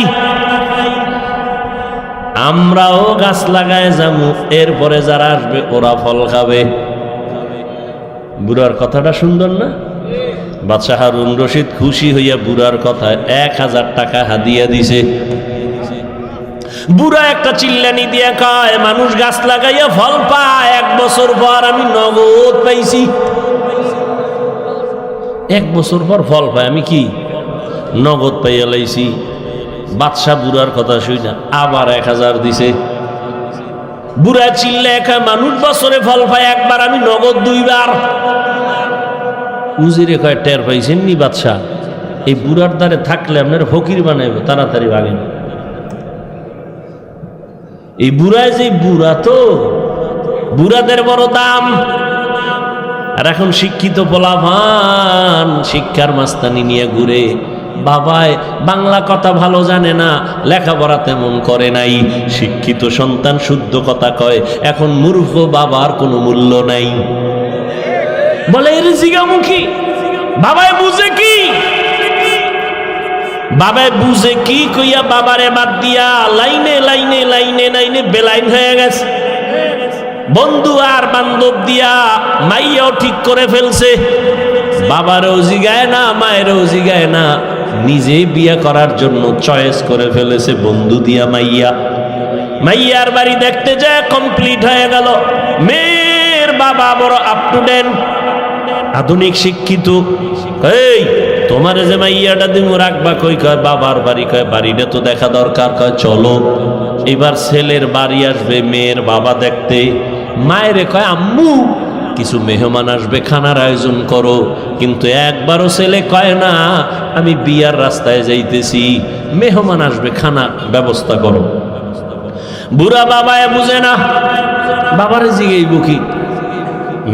আমরাও গাছ লাগায় যাবো, এরপরে যারা আসবে ওরা ফল খাবে। বুড়ার কথাটা সুন্দর না? বাদশাহ হারুন রশিদ খুশি হইয়া বুড়ার কথায় 1000 টাকা হাদিয়া দিছে। বুড়া একটা চিল্লানি দিয়া কয়, মানুষ গাছ লাগাইয়া ফল পায়, 1 বছর পর আমি নগদ পাইছি। 1 বছর পর ফল পায়, আমি কি নগদ পাইয়া লাইছি। বাদশাহ বুড়ার কথা শুনে আবার 1000 দিছে। বুড়া চিল্লা একা, মানুষ বছরে ফল পায় একবার, আমি নগদ 2 বার। উজিরে কয়, টের পাইছেন নি বাদশাহ, এই বুড়ার দ্বারে থাকলে আপনার ফকির বানাইব, তাড়াতাড়ি ভাগেন। এই বুড়ায় যে বুড়া, তো বুড়াদের বড় দাম। আর এখন শিক্ষিত পোলাপান শিক্ষার মাস্তানি নিয়ে ঘুরে, বাবায় বাংলা কথা ভালো জানে না, লেখাপড়া তেমন করে নাই, শিক্ষিত সন্তান শুদ্ধ কথা কয়, এখন মূর্খ বাবার কোনো মূল্য নাই। বলে এর জিগামুখী, বাবায় বুঝে কি? বাবায় বুঝে কি কইয়া বাবারে বাদ দিয়া লাইনে লাইনে লাইনে লাইনে বেলাইন হয়ে গেছে। বন্ধু আর বান্ধব দিয়া মাইয়াও ঠিক করে ফেলছে, বাবারও জিগায় না, মায়েরও জিগায় না, নিজে বিয়ে করার জন্য চয়েস করে ফেলেছে বন্ধু দিয়া মাইয়া। মাইয়ার বাড়ি দেখতে যায় কমপ্লিট হয়ে গেল। মেয়ের বাবা বড় আপ টু ডেট, আধুনিক শিক্ষিত। এই তোমারে যে মাইয়াটা দিমু রাখবা কই? কয় বাবার বাড়ি। কয় বাড়িটা তো দেখা দরকার। কয় চলো। এবার ছেলের বাড়ি আসবে মেয়ের বাবা দেখতে। মায়েরে কয়, আম্মু কিছু মেহমান আসবে, খানার আয়োজন করো। কিন্তু একবারও ছেলে কয় না আমি বিয়ার রাস্তায় যাইতেছি, মেহমান আসবে, খানা ব্যবস্থা করো। বুড়া বাবায় বুঝে না, বাবারে জিগাইব কি?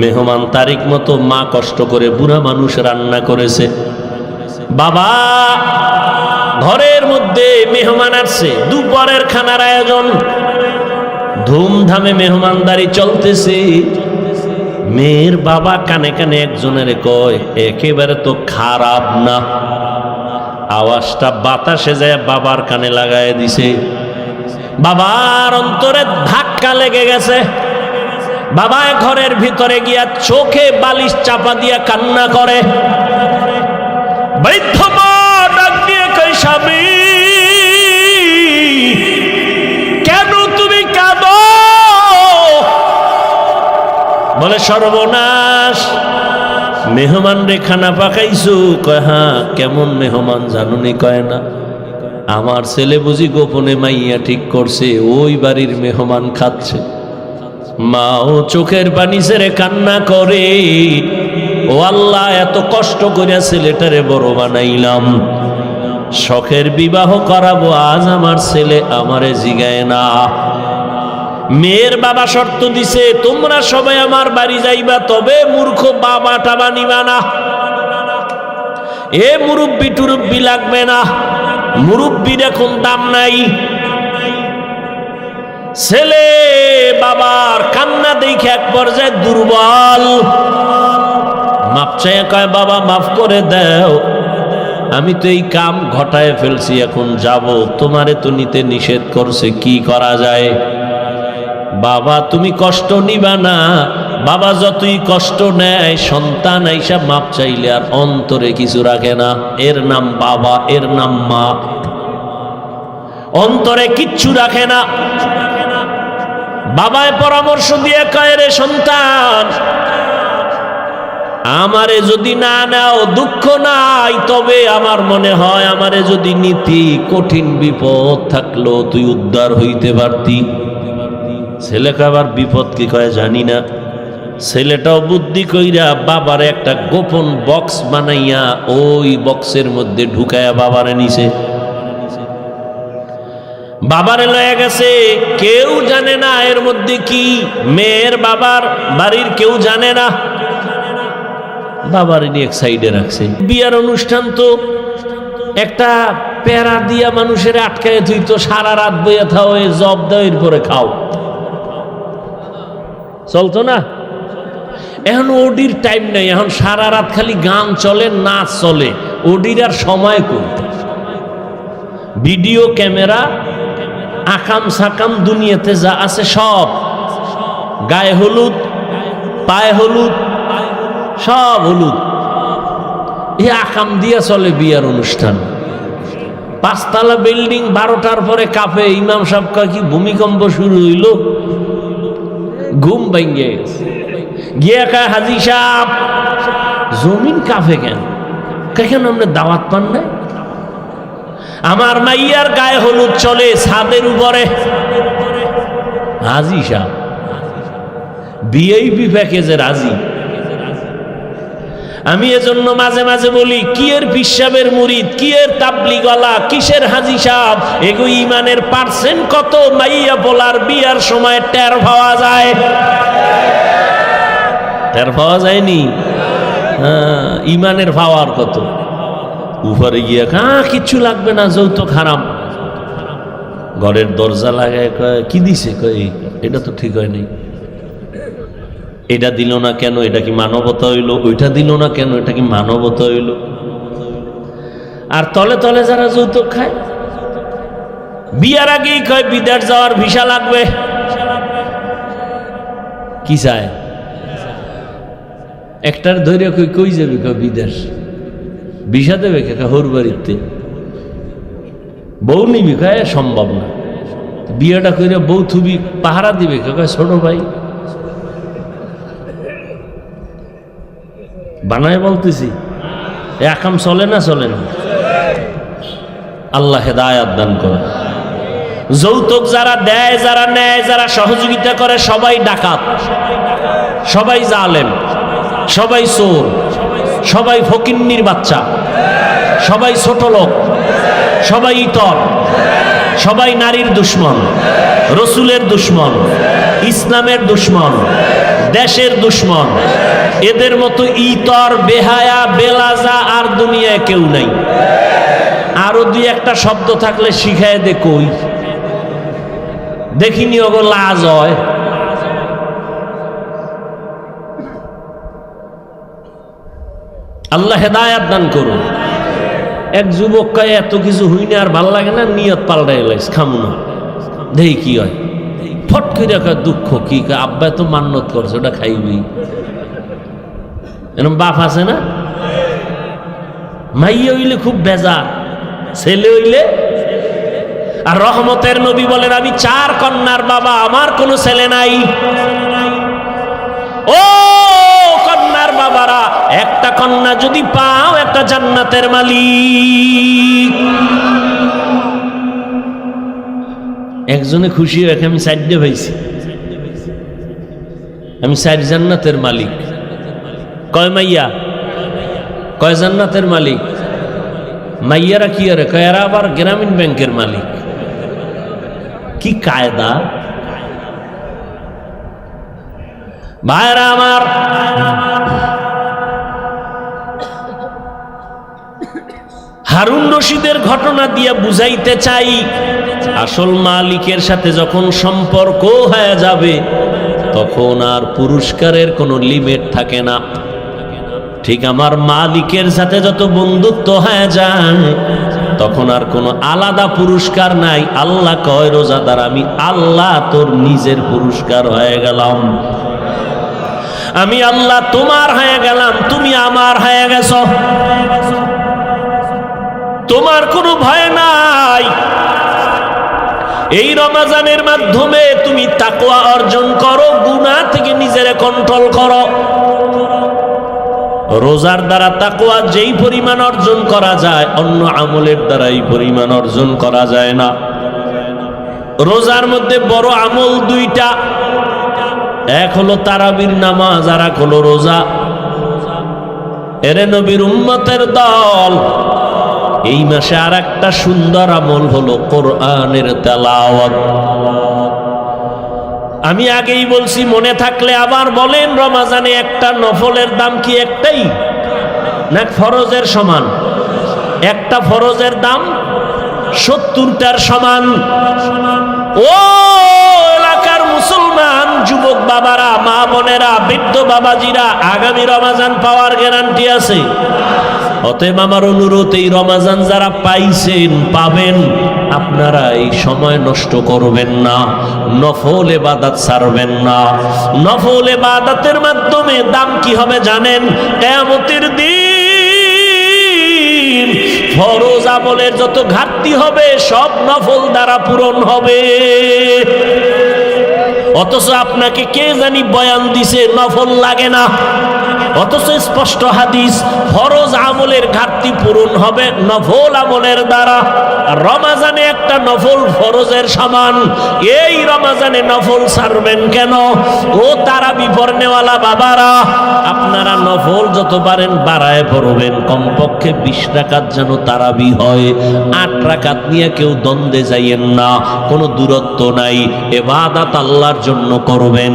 মেহমান তারিখ মতো মা কষ্ট করে বুড়া মানুষ রান্না করেছে। বাবা ঘরের মধ্যে মেহমান আসছে, দুপুরের খানার আয়োজন, ধুমধামে মেহমানদারি চলতেছে। মেয়ের বাবা কানে কানে একজনের কয়, একেবারে তো খারাপ না। আওয়াজটা বাতাসে যায় বাবার কানে লাগায় দিছে। বাবার অন্তরে ধাক্কা লেগে গেছে। বাবা ঘরের ভিতরে গিয়া চোখে বালিশ চাপা দিয়া কান্না করে। বৃদ্ধ মা ডাক দিয়ে কই, স্বামী কেন তুমি কাঁদো? বলে সর্বনাশ, মেহমান রে খানা পাকাইছো। কয় হ্যাঁ। কেমন মেহমান জানুনি? কয় না, আমার ছেলে বুঝি গোপনে মাইয়া ঠিক করছে, ওই বাড়ির মেহমান খাচ্ছে। মাও চোখের পানি ছেড়ে কান্না করে, ও আল্লাহ এত কষ্ট করে ছেলেটারে বড় বানাইলাম, শখের বিবাহ করাবো, আজ আমার ছেলে আমারে জিগায় না। মেয়ের বাবা শর্ত দিছে, তোমরা সবাই আমার বাড়ি যাইবা, তবে মূর্খ বাবা টাবা নিবা না। এ মুরব্বি টুরব্বি লাগবে না, মুরব্বির এখন দাম নাই। ছেলে বাবার কান্না দেখে এক পর্যায়ে দুর্বল, মাপ চাইয়া কয়, বাবা মাফ করে দাও, আমি তো এই কাম ঘটায় ফেলছি, এখন যাব, তোমারে তো নিতে নিষেধ করছে, কি করা যায়? বাবা তুমি কষ্ট নিবা না। বাবা যতই কষ্ট নেয়, সন্তান আইসা মাপ চাইলে আর অন্তরে কিছু রাখে না। এর নাম বাবা, এর নাম মা, অন্তরে কিচ্ছু রাখে না। বাবায় পরামর্শ দিয়ে কয়, রে সন্তান, আমারে যদি না নাও দুঃখ নাই, তবে আমার মনে হয় আমারে যদি নীতি কঠিন বিপদ থাকলো তুই উদ্ধার হইতে পারতি। ছেলেকে আবার বিপদ কি কয় জানি না। ছেলেটাও বুদ্ধি কইরা বাবার একটা গোপন বক্স বানাইয়া ওই বক্সের মধ্যে ঢুকাইয়া বাবারে নিছে। বাবারে লয়ে গেছে, কেউ জানে না এর মধ্যে কি। মেয়ের বাবার বাড়ির কেউ জানে না। বাবারে নিয়ে এক সাইডে রাখছে। বিয়ার অনুষ্ঠান তো একটা প্যারা দিয়া মানুষের আটকায় তুই তো সারা রাত বইয়া থাও, জব দাও, এরপরে খাও, চলতো না? এখন ওডির টাইম নাই, এখন সারা রাত খালি গান চলে, নাচ চলে, ওডির আর সময় করতে। ভিডিও ক্যামেরা, আকাম সাকাম, দুনিয়াতে যা আছে সব, গায়ে হলুদ, পায়ে হলুদ, সব হলুদ, এই আকাম দিয়া চলে বিয়ার অনুষ্ঠান। 5 তলা বিল্ডিং 12টার পরে কাঁপে, ইমাম সাহেব কয় কি ভূমিকম্প শুরু হইল, ঘুম ভেঙে গেছে, গিয়ে কয় হাজি সাহেব জমিন কাঁপে কেন? কেন আমরা দাওয়াত পান নাই? আমার মাইয়ার গায়ে হলুদ চলে ছাদের উপরে। হাজি সাহেব ভিআইপি প্যাকেজে রাজি। আমি এজন্য মাঝে মাঝে বলি, কি এর পিসাবের মুরিদ, কি এর তাবলিগওয়ালা, কিসের হাজি সাহেব, এগো ইমানের পার্সেন্ট কত মাইয়া বলার বিয়ার সময় টের পাওয়া যায়? টের পাওয়া যায়নি? ইমানের পাওয়ার কত উপরে গিয়ে কিচ্ছু লাগবে না, যৌতুক হারাম। ঘরের দরজা লাগায় কয় কি দিছে, কয় এটা তো ঠিক হয় নাই, এটা দিল না কেন, এটা কি মানবতা হইল? ওইটা দিল না কেন, এটা কি মানবতা হইল? আর তলে তলে যারা যৌতুক খায়, বিয়ার আগেই কয় বিদেশ যাওয়ার ভিসা লাগবে। কি চায়? একটার ধৈর্য কই কই যাবে, কয় বিদেশ, ভিসা দেবে কে হোর বাড়িতে, বউ নিবি, কয় সম্ভব না। বিয়েটা করে বউ থুবি পাহারা দিবে কে, কয় ছোট ভাই। বানায় বলতেছি, একাম চলে না? চলে না? আল্লাহ হেদায়াত দান করে। যৌতুক যারা দেয়, যারা নেয়, যারা সহযোগিতা করে, সবাই ডাকাত, সবাই জালেম, সবাই চোর, সবাই ফকিন্নির বাচ্চা, সবাই ছোট লোক, সবাই ইতর, সবাই নারীর দুশ্মন, রসুলের দুশ্মন, ইসলামের দুশ্মন, দেশের দুশ্মন। এদের মতো ইতর, বেহায়া, বেলাজা আর দুনিয়ায় কেউ নাই। আরো 2-1টা শব্দ থাকলে শিখায় দে, কই দেখিনি ওগো লাজ হয়। আল্লাহ হেদায়াত দান করুন। এক যুবক কয় এত কিছু হই না, আর ভাল লাগে না, নিয়ত পাল্টাই লাইস, খামু না, দেখি কি হয়। ফট করে কয় দুঃখ কি, আব্বা তো মান্নত করছে, ওটা খাইবি। এরকম বাপ আছে না? মাইয়া হইলে খুব বেজার, ছেলে হইলে। আর রহমতের নবী বলেন, আমি 4 কন্যার বাবা, আমার কোনো ছেলে নাই। ও কন্যার বাবারা, একটা কন্যা যদি পাও, একটা জান্নাতের মালিক। একজনে খুশি হয়ে, আমি 4টে পাইছি, আমি 4 জান্নাতের মালিক। কয় মাইয়া, কয় জান্নাতের মালিক? মাইয়ারা কি আরে কয়, এরা আবার গ্রামীণ ব্যাংকের মালিক। কি কায়দা! ভাইরা আমার, হারুন রশিদের ঘটনা দিয়ে বুঝাইতে চাই, আসল মালিকের সাথে যখন সম্পর্ক হয়ে যাবে, তখন আর পুরস্কারের কোনো লিমিট থাকে না। ঠিক আমার মালিকের সাথে যত বন্ধুত্ব হয়ে যায়, তখন আর কোনো আলাদা পুরস্কার নাই। আল্লাহ কয়, রোজাদার আমি আল্লাহ তোর নিজের পুরস্কার হয়ে গেলাম, আমি আল্লাহ তোমার হয়ে গেলাম, তুমি আমার হয়ে গেছ। তোমার কোনো ভয় নাই। এই রমজানের মাধ্যমে তুমি তাকওয়া অর্জন করো, গুনাহ থেকে নিজেরে কন্ট্রোল করো। রোজার দ্বারা তাকওয়া যেই পরিমাণ অর্জন করা যায়, অন্য আমলের দ্বারা এই পরিমাণ অর্জন করা যায় না। রোজার মধ্যে বড় আমল 2টা, এক হলো তারাবির নামাজ, আর এক হলো রোজা। এরে নবীর উম্মতের দল, এই মাসে আর একটা সুন্দর আমল হলো কোরআনের তেলাওয়াত। আমি আগেই বলছি, মনে থাকলে আবার বলেন, রমজানে একটা নফলের দাম কি একটাই না ফরজের সমান? একটা ফরজের দাম 70টার সমান। ও এলাকার মুসলমান যুবক বাবারা, মা বোনেরা, বৃদ্ধ বাবাজিরা, আগামী রমাজান পাওয়ার গ্যারান্টি আছে। অতএব আমার অনুরোধ, এই রমাজান যারা পাইছেন, পাবেন, আপনারা এই সময় নষ্ট করবেন না, নফল ইবাদত ছাড়বেন না। নফল ইবাদতের মাধ্যমে দাম কি হবে জানেন? কিয়ামতের দিন ফরজ আমলের যত ঘাটতি হবে সব নফল দ্বারা পূরণ হবে। অথচ আপনাকে কে জানি বয়ান দিছে নফল লাগে না, অথচ স্পষ্ট হাদিস ফরজ আমলের ঘাটতি পূরণ হবে নফল আমলের দ্বারা। রমাজানে একটা নফল ফরজের সমান। এই রমাজানে নফল ছাড়বেন কেন? ও তারাবি পড়নেওয়ালা বাবারা, আপনারা নফল যত পারেন বাড়ায় পড়বেন। কমপক্ষে 20 রাকাত যেন তারাবি হয়। 8 রাকাত নিয়ে কেউ দ্বন্দ্বে যাইয়েন না, কোনো দূরত্ব নাই। ইবাদত আল্লাহর জন্য করবেন।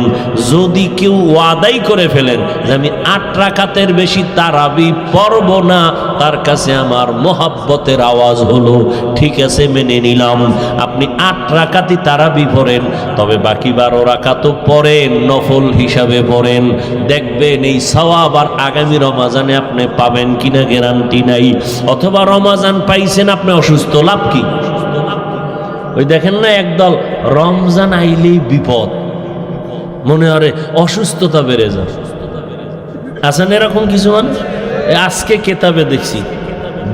যদি কেউ ওয়াদাই করে ফেলেন যে আমি 8 রাকাতের বেশি তারাবি পড়ব না, তার কাছে আমার মোহাব্বতের আওয়াজ হলো, ঠিক আছে মেনে নিলাম, আপনি 8 রাকাতই তারাবি পড়েন, তবে বাকি 12 রাকাতও পড়েন, নফল হিসাবে পড়েন। দেখবেন এই সওয়াব আর আগামী রমাজানে আপনি পাবেন কিনা গ্যারান্টি নাই। অথবা রমাজান পাইছেন, আপনি অসুস্থ, লাভ কি? ওই দেখেন না একদল, রমজান আইলেই বিপদ, মনে হয় অসুস্থতা বেড়ে যায়। আছেন এরকম কিছু মানুষ? আজকে কেতাবে দেখছি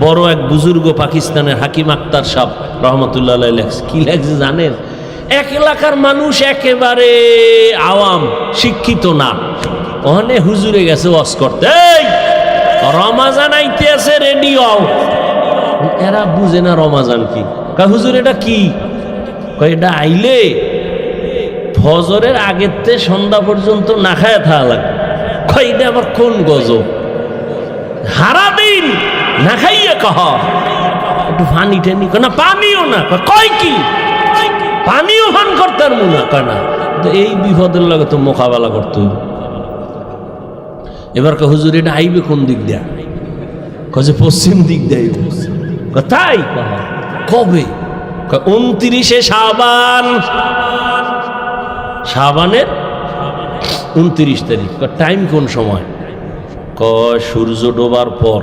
বড় এক বুজুর্গ পাকিস্তানের হাকিম আক্তার সাহেব রহমতুল্লাহ আলাইহি লেখছে। কি লেখছে জানেন? এক এলাকার মানুষ একেবারে আওয়াম, শিক্ষিত না, ওখানে হুজুরে গেছে ওয়াজ করতে, এই রমাজান আইতে আছে, রেডি হও। এরা বুঝে না রমাজান কি। কয় হুজুর এটা কি? কয় এটা আইলে ফজরের আগের থেকে সন্ধ্যা পর্যন্ত না খায় থাকা লাগে। কয় এটা আবার কোন গজব? সারাদিন না খাইয়ে কহ একটু পানি টেনি, না পানিও না। কয় কি পানিও পান করতে পারবো না? কয় না। তো এই বিপদের লাগে তো মোকাবেলা করতে হইব। এবার কয় হুজুর এটা আইবে কোন দিক দিয়া? কয় পশ্চিম দিক দিয়ে। তাই? কবে? 29 শাবান, শাবানের 29 তারিখ। টাইম কোন সময়? কয় সূর্য ডোবার পর।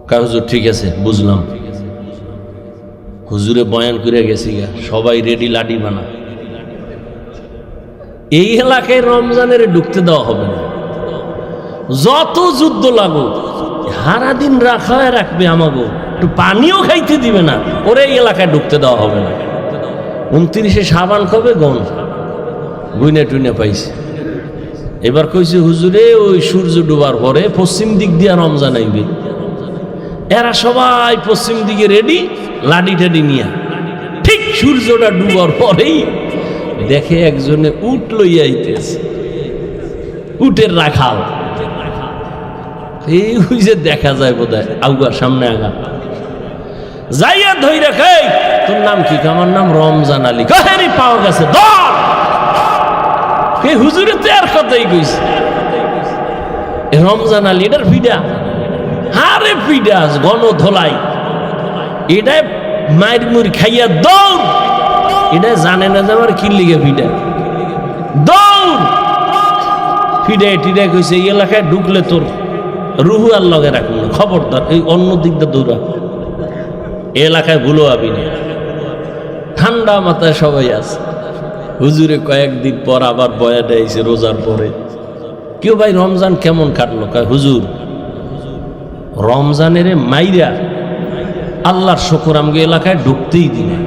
কয় হুজুর ঠিক আছে বুঝলাম। হুজুরে বয়ান করে গেছি গা, সবাই রেডি, লাডি বানা। এই এলাকায় রমজানের ঢুকতে দেওয়া হবে না, যত যুদ্ধ লাগুক, সারাদিন রাখায় রাখবে, আমাগো একটু পানিও খাইতে দিবে না, ওরে এই এলাকায় ঢুকতে দেওয়া হবে না। 29 শাবান কবে গন গুইনে টুইনে পাইছে। এবার কইছে হুজুরে ওই সূর্য ডুবার পরে পশ্চিম দিক দিয়া রমজান আইবে। এরা সবাই পশ্চিম দিকে রেডি, লাডি টাডি নিয়া। ঠিক সূর্যটা ডুবার পরেই দেখে একজনে উট লইয়া আইতেছে, উটের রাখাল। এই যে দেখা যায় বোধ হয় আউগা, সামনে আগা যাইয়া ধই রেখে, তোর নাম কি? আমার নাম রমজান আলী। কাহেরি পাওয়া গেছে, ধর। এই হুজুরে তো আর কথাই কইছে, রমজান আলী এটার ফিডা, হারে ফিডা গণ ধোলাই, এটা মায়ের মুড়ি খাইয়া দৌড়। এটা জানে না যে আমার কি লিগে ফিডা, দৌড়। ফিডায় টিডায় কইছে এই এলাকায় ঢুকলে তোর রুহু আর লগে রাখুন না, খবরদার এই অন্য দিক দিয়ে দৌড়া, এলাকায় ভুলো আবি না। ঠান্ডা মাথায় সবাই আছে। হুজুরে কয়েকদিন পর আবার বয়ান আইছে রোজার পরে। কেউ ভাই রমজান কেমন কাটলো? কয় হুজুর রমজানের মাইরা আল্লাহর শুকর আমাকে এলাকায় ঢুকতেই দিনে,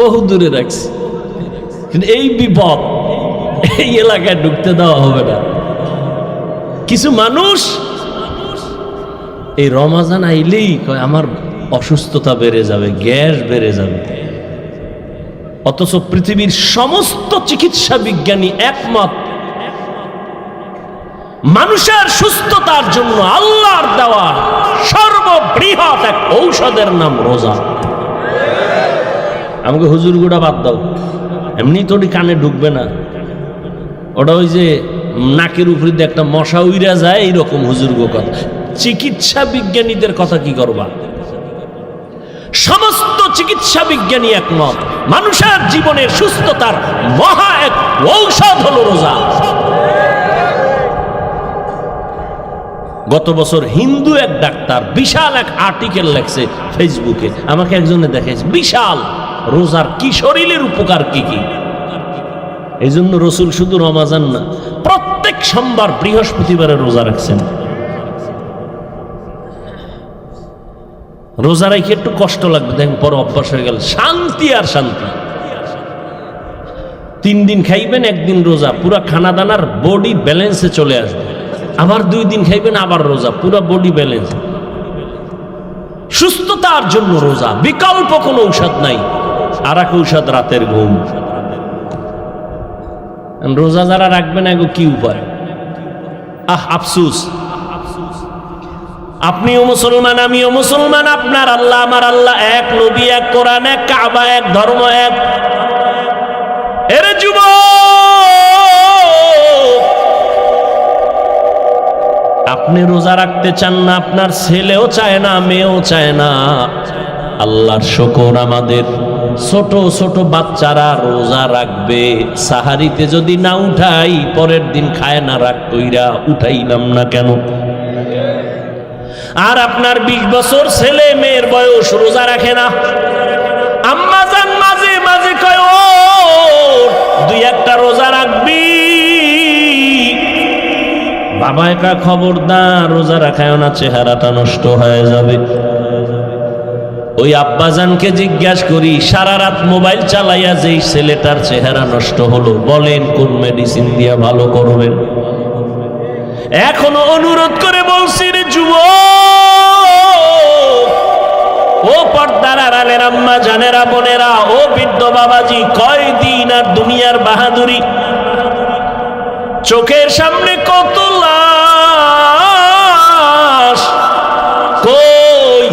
বহু দূরে রাখছি, কিন্তু এই বিপদ, এই এলাকায় ঢুকতে দেওয়া হবে না। কিছু মানুষ এই রমজান আইলেই কয় আমার অসুস্থতা বেড়ে যাবে, গ্যাস বেড়ে যাবে। অথচ পৃথিবীর সমস্ত চিকিৎসা বিজ্ঞানী একমত, মানুষের সুস্থতার জন্য আল্লাহর দেওয়া সর্ববৃহৎ এক ঔষধের নাম রোজা। আমাকে হুজুর গুড়া বাদ দাও, এমনি তো কানে ঢুকবে না। ওটা ওই যে নাকের উপরে দিয়ে একটা মশা উইরা যায়, এইরকম হুজুর গো কথা। চিকিৎসা বিজ্ঞানীদের কথা কি করবা? সমস্ত চিকিৎসা বিজ্ঞানী একমত, মানুষের জীবনের সুস্থতার মহা এক ঔষধ হলো রোজা। গত বছর হিন্দু এক ডাক্তার বিশাল এক আর্টিকেল লেখছে ফেসবুকে, আমাকে একজনে দেখাইছে, বিশাল রোজার কি শরীরের উপকার কি কি। এই জন্য রসুল শুধু রমাজান না, প্রত্যেক সোমবার বৃহস্পতিবারে রোজা রাখছেন। রোজা রাখি একটু কষ্ট লাগবে, দেখেন পরে অভ্যাস হয়ে গেল, শান্তি আর শান্তি। 3 দিন খাইবেন, 1 দিন রোজা, পুরা খানা দানার বডি ব্যালেন্সে চলে আসবে। আবার 2 দিন খাইবেন, আবার রোজা, পুরা বডি ব্যালেন্স। সুস্থতার জন্য রোজা, বিকল্প কোনো ঔষধ নাই। আর এক ঔষধ রাতের ঘুম। রোজা যারা রাখবেন এগো কি উপায়? আফসুস, আপনিও মুসলমান, আমিও মুসলমান, আপনার আল্লাহ আমার আল্লাহ এক, নবী এক, কোরআন এক, কাবা এক, ধর্ম এক। এরে যুবক, আপনি রোজা রাখতে চান না, আপনার ছেলেও চায় না, মেয়েও চায় না। আল্লাহর শুকর, আমাদের ছোট ছোট বাচ্চারা রোজা রাখবে। সাহারিতে যদি না উঠাই, পরের দিন খায় না, রাগ কইরা উঠাইলাম না কেন? আর আপনার 20 বছর ছেলে মেয়ের বয়স রোজা রাখে না। আম্মা জান মাঝে মাঝে কয়, ও 2-1টা রোজা রাখবি। বাবা একা খবরদার রোজা রাখায় না, চেহারাটা নষ্ট হয়ে যাবে। ওই আব্বাজানকে জিজ্ঞাসা করি, সারা রাত মোবাইল চালাইয়া যেই ছেলেটার চেহারা নষ্ট হলো, বলেন কোন মেডিসিন দিয়া ভালো করবেন? এখনো অনুরোধ করে বলছি, রে যুবক, ও পর্দার আড়ালের আম্মা জানেরা, বোনেরা, ও বৃদ্ধ বাবাজি, কয়দিন আর দুনিয়ার বাহাদুরি? চোখের সামনে কত লাশ। কই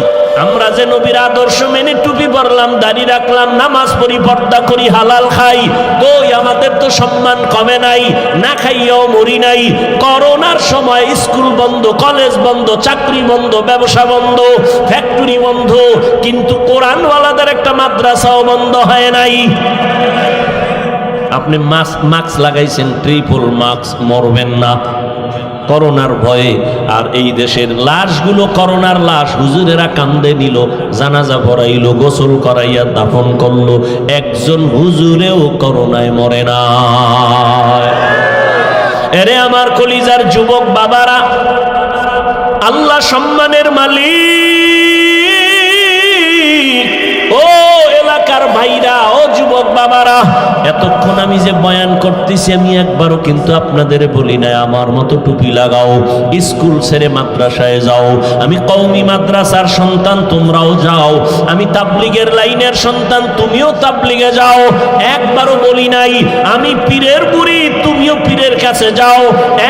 আমরা যে নবীর আদর্শ মেনে টুপি পরলাম, দাড়ি রাখলাম, নামাজ পড়ি, পর্দা করি, হালাল খাই, কই আমাদের তো সম্মান কমে নাই, না খাইয়াও মরি নাই। করোনার সময় স্কুল বন্ধ, কলেজ বন্ধ, চাকরি বন্ধ, ব্যবসা বন্ধ, ফ্যাক্টরি বন্ধ, কিন্তু কোরআনওয়ালাদের একটা মাদ্রাসাও বন্ধ হয় নাই। আপনি মাস্ক লাগাইছেন, ট্রিপল মাস্ক, মরবেন না করোনার ভয়ে। আর এই দেশের লাশগুলো করোনার লাশ, হুজুরেরা কান্দে নিল, জানাজা পড়াইলো, গোসল করাইয়া দাফন করলো, একজন হুজুরেও করোনায় মরে না। এরে আমার কলিজার যুবক বাবারা, আল্লাহ সম্মানের মালিক, ও এলাকার ভাইরা, ও যুবক বাবারা, এতক্ষণ আমি যে বয়ান করতেছি, আমি একবারও কিন্তু আপনাদের বলি না আমার মতো টুপি লাগাও, স্কুল ছেড়ে মাদ্রাসায় যাও। আমি কওমি মাদ্রাসার সন্তান, তোমরাও যাও। আমি তাবলিগের লাইনের সন্তান, তুমিও তাবলিগে যাও। একবারও বলি নাই আমি পীরের বুড়ি, তুমিও পীরের কাছে যাও।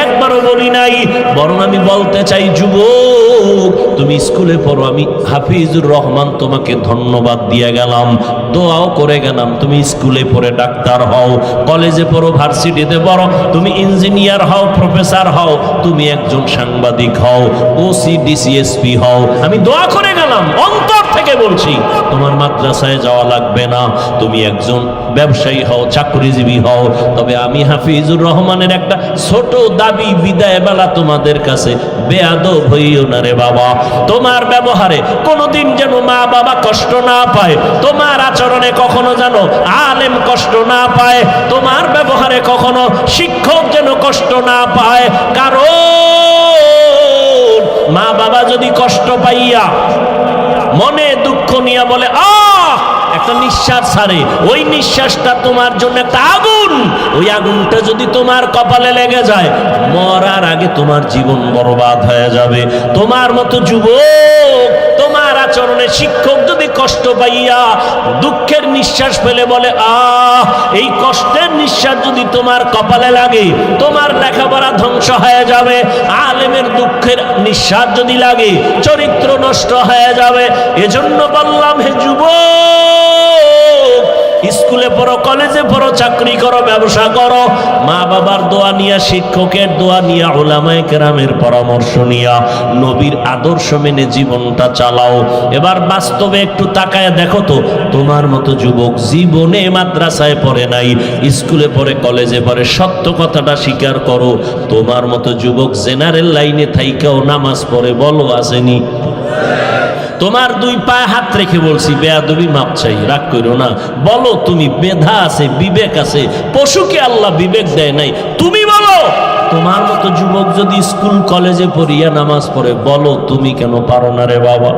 একবারও বলি নাই। বরং আমি বলতে চাই, যুবক তুমি স্কুলে পড়ো, আমি হাফিজুর রহমান তোমাকে ধন্যবাদ দিয়ে গেলাম, দোয়াও করে গেলাম। তুমি স্কুলে পড়ে ডাক্তার হও, কলেজে পড়ো, ভার্সিটিতে পড়ো, তুমি ইঞ্জিনিয়ার হও, প্রফেসর হও, তুমি একজন সাংবাদিক হও, ওসি ডিসিএসপি হও, আমি দোয়া করে গেলাম, অন্তর থেকে বলছি। তোমার মাদ্রাসায় যাওয়া লাগবে না, তুমি একজন ব্যবসায়ী হও, চাকরিজীবী হও। তবে আমি হাফিজুর রহমানের একটা ছোট দাবি, বিদায় বেলা তোমাদের কাছে, বেয়াদব হইও না রে বাবা। তোমার ব্যবহারে কোনোদিন যেন মা বাবা কষ্ট না পায়, তোমার আচরণে কখনো যেন আলেম কষ্ট না পায়, তোমার ব্যবহারে কখনো শিক্ষক যেন কষ্ট না পায়। কারণ মা বাবা যদি কষ্ট পাইয়া মনে দুঃখ নিয়ে বলে একটা নিঃশ্বাস ছাড়ে, ওই নিঃশ্বাসটা তোমার জন্য একটা আগুন। ওই আগুনটা যদি তোমার কপালে লেগে যায়, মরার আগে তোমার জীবন বরবাদ হয়ে যাবে। তোমার মতো যুবক, তোমার আচরণে শিক্ষক যদি কষ্ট পাইয়া দুঃখের নিঃশ্বাস ফেলে বলে এই কষ্টের নিঃশ্বাস যদি তোমার কপালে লাগে, তোমার লেখাপড়া ধ্বংস হয়ে যাবে। আলেমের দুঃখের নিঃশ্বাস যদি লাগে, চরিত্র নষ্ট হয়ে যাবে। এজন্য বললাম, হে যুবক, স্কুলে পড়ো, কলেজে পড়ো, চাকরি করো, ব্যবসা করো, মা বাবার দোয়া নিয়া, শিক্ষকের দোয়া নিয়া, উলামায়ে কেরামের পরামর্শ নিয়া নবীর আদর্শ মেনে জীবনটা চালাও। এবার বাস্তবে একটু তাকায় দেখো তো, তোমার মতো যুবক জীবনে মাদ্রাসায় পড়ে নাই, স্কুলে পড়ে, কলেজে পড়ে, সত্য কথাটা স্বীকার করো, তোমার মতো যুবক জেনারেল লাইনে থাইকাও নামাজ পড়ে, বলো আসেনি? তোমার দুই পায়ে হাত রেখে বলছি, বেয়াদবি মাপ চাই, রাগ করো না, বলো তুমি, মেধা আছে, বিবেক আছে, পশুকে আল্লাহ বিবেক দেয় নাই, তুমি বলো তোমার মতো যুবক যদি স্কুল কলেজে পড়িয়া নামাজ পড়ে, বলো তুমি কেন পারো না রে বাবা?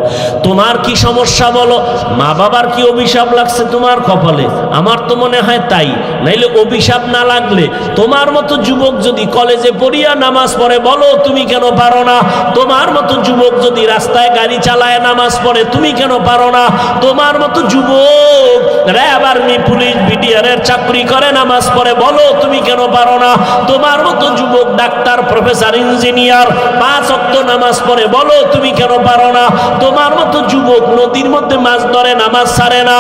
তোমার কি সমস্যা বলো? মা বাবার কি অভিশাপ লাগছে তোমার কপালে? আমার তো মনে হয় তাই, নাইলে অভিশাপ না লাগলে তোমার মতো যুবক যদি কলেজে পড়িয়া নামাজ পড়ে, বলো তুমি কেন পারো না? তোমার মতো যুবক যদি রাস্তায় গাড়ি চালায় নামাজ পড়ে, তুমি কেন পারো না? তোমার মতো যুবক র্যাব, আর্মি, পুলিশ, বিডিআরের চাকরি করে নামাজ পড়ে, বলো তুমি কেন পারো না? তোমার মতো যুবক ডাক্তার, প্রফেসর, ইঞ্জিনিয়ার 5 ওয়াক্ত নামাজ পড়ে, বলো তুমি কেন পারো না? তোমার মতো যুবক নদীর মধ্যে মাছ ধরে, নামাজ ছাড়ে না,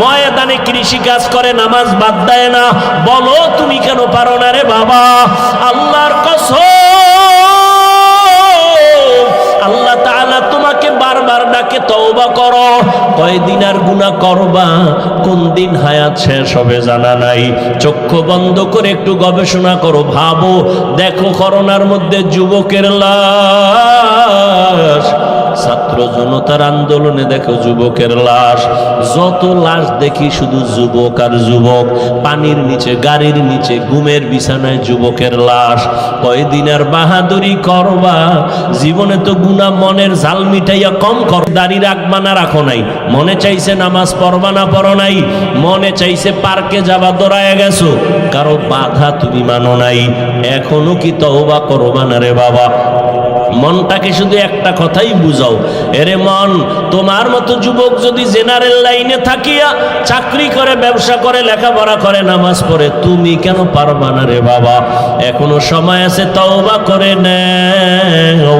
ময়দানে কৃষি কাজ করে, নামাজ বাদ দেয় না, বলো তুমি কেন পারো না রে বাবা? আল্লাহর কসম, আল্লাহ তাআলা তোমাকে বারবার ডাকে, তওবা করো। কয়দিন আর গুনাহ করবা, কোন দিন হায়াত শেষ হবে জানা নাই। চক্ষু বন্ধ করে একটু গবেষণা করো, ভাবো, দেখো করোনার মধ্যে যুবকের লাশ, ছাত্র জনতার আন্দোলনে দেখো যুবকের লাশ, যত লাশ দেখি শুধু যুবক আর যুবক, পানির নিচে, গাড়ির নিচে, ঘুমের বিছানায় যুবকের লাশ। কয়দিন আর বাহাদুরি করবা? জীবনে তো গুনাহ মনের জাল মিটাইয়া কম কর। দাড়ি রাখবা না রাখো নাই, মনে চাইছে নামাজ পড়বা না পড়ো নাই, মনে চাইছে পার্কে যাবা, দৌড়ায় গেছো, কারো বাধা তুমি মানো নাই, এখনো কি তওবা করবা না রে বাবা? মনটাকে শুধু একটা কথাই বুঝাও, এরে মন, তোমার মতো যুবক যদি জেনারেল লাইনে থাকিয়া চাকরি করে, ব্যবসা করে, লেখাপড়া করে, নামাজ পড়ে, তুমি কেন পারবা না রে বাবা? এখনো সময় আছে, তওবা করে নাও।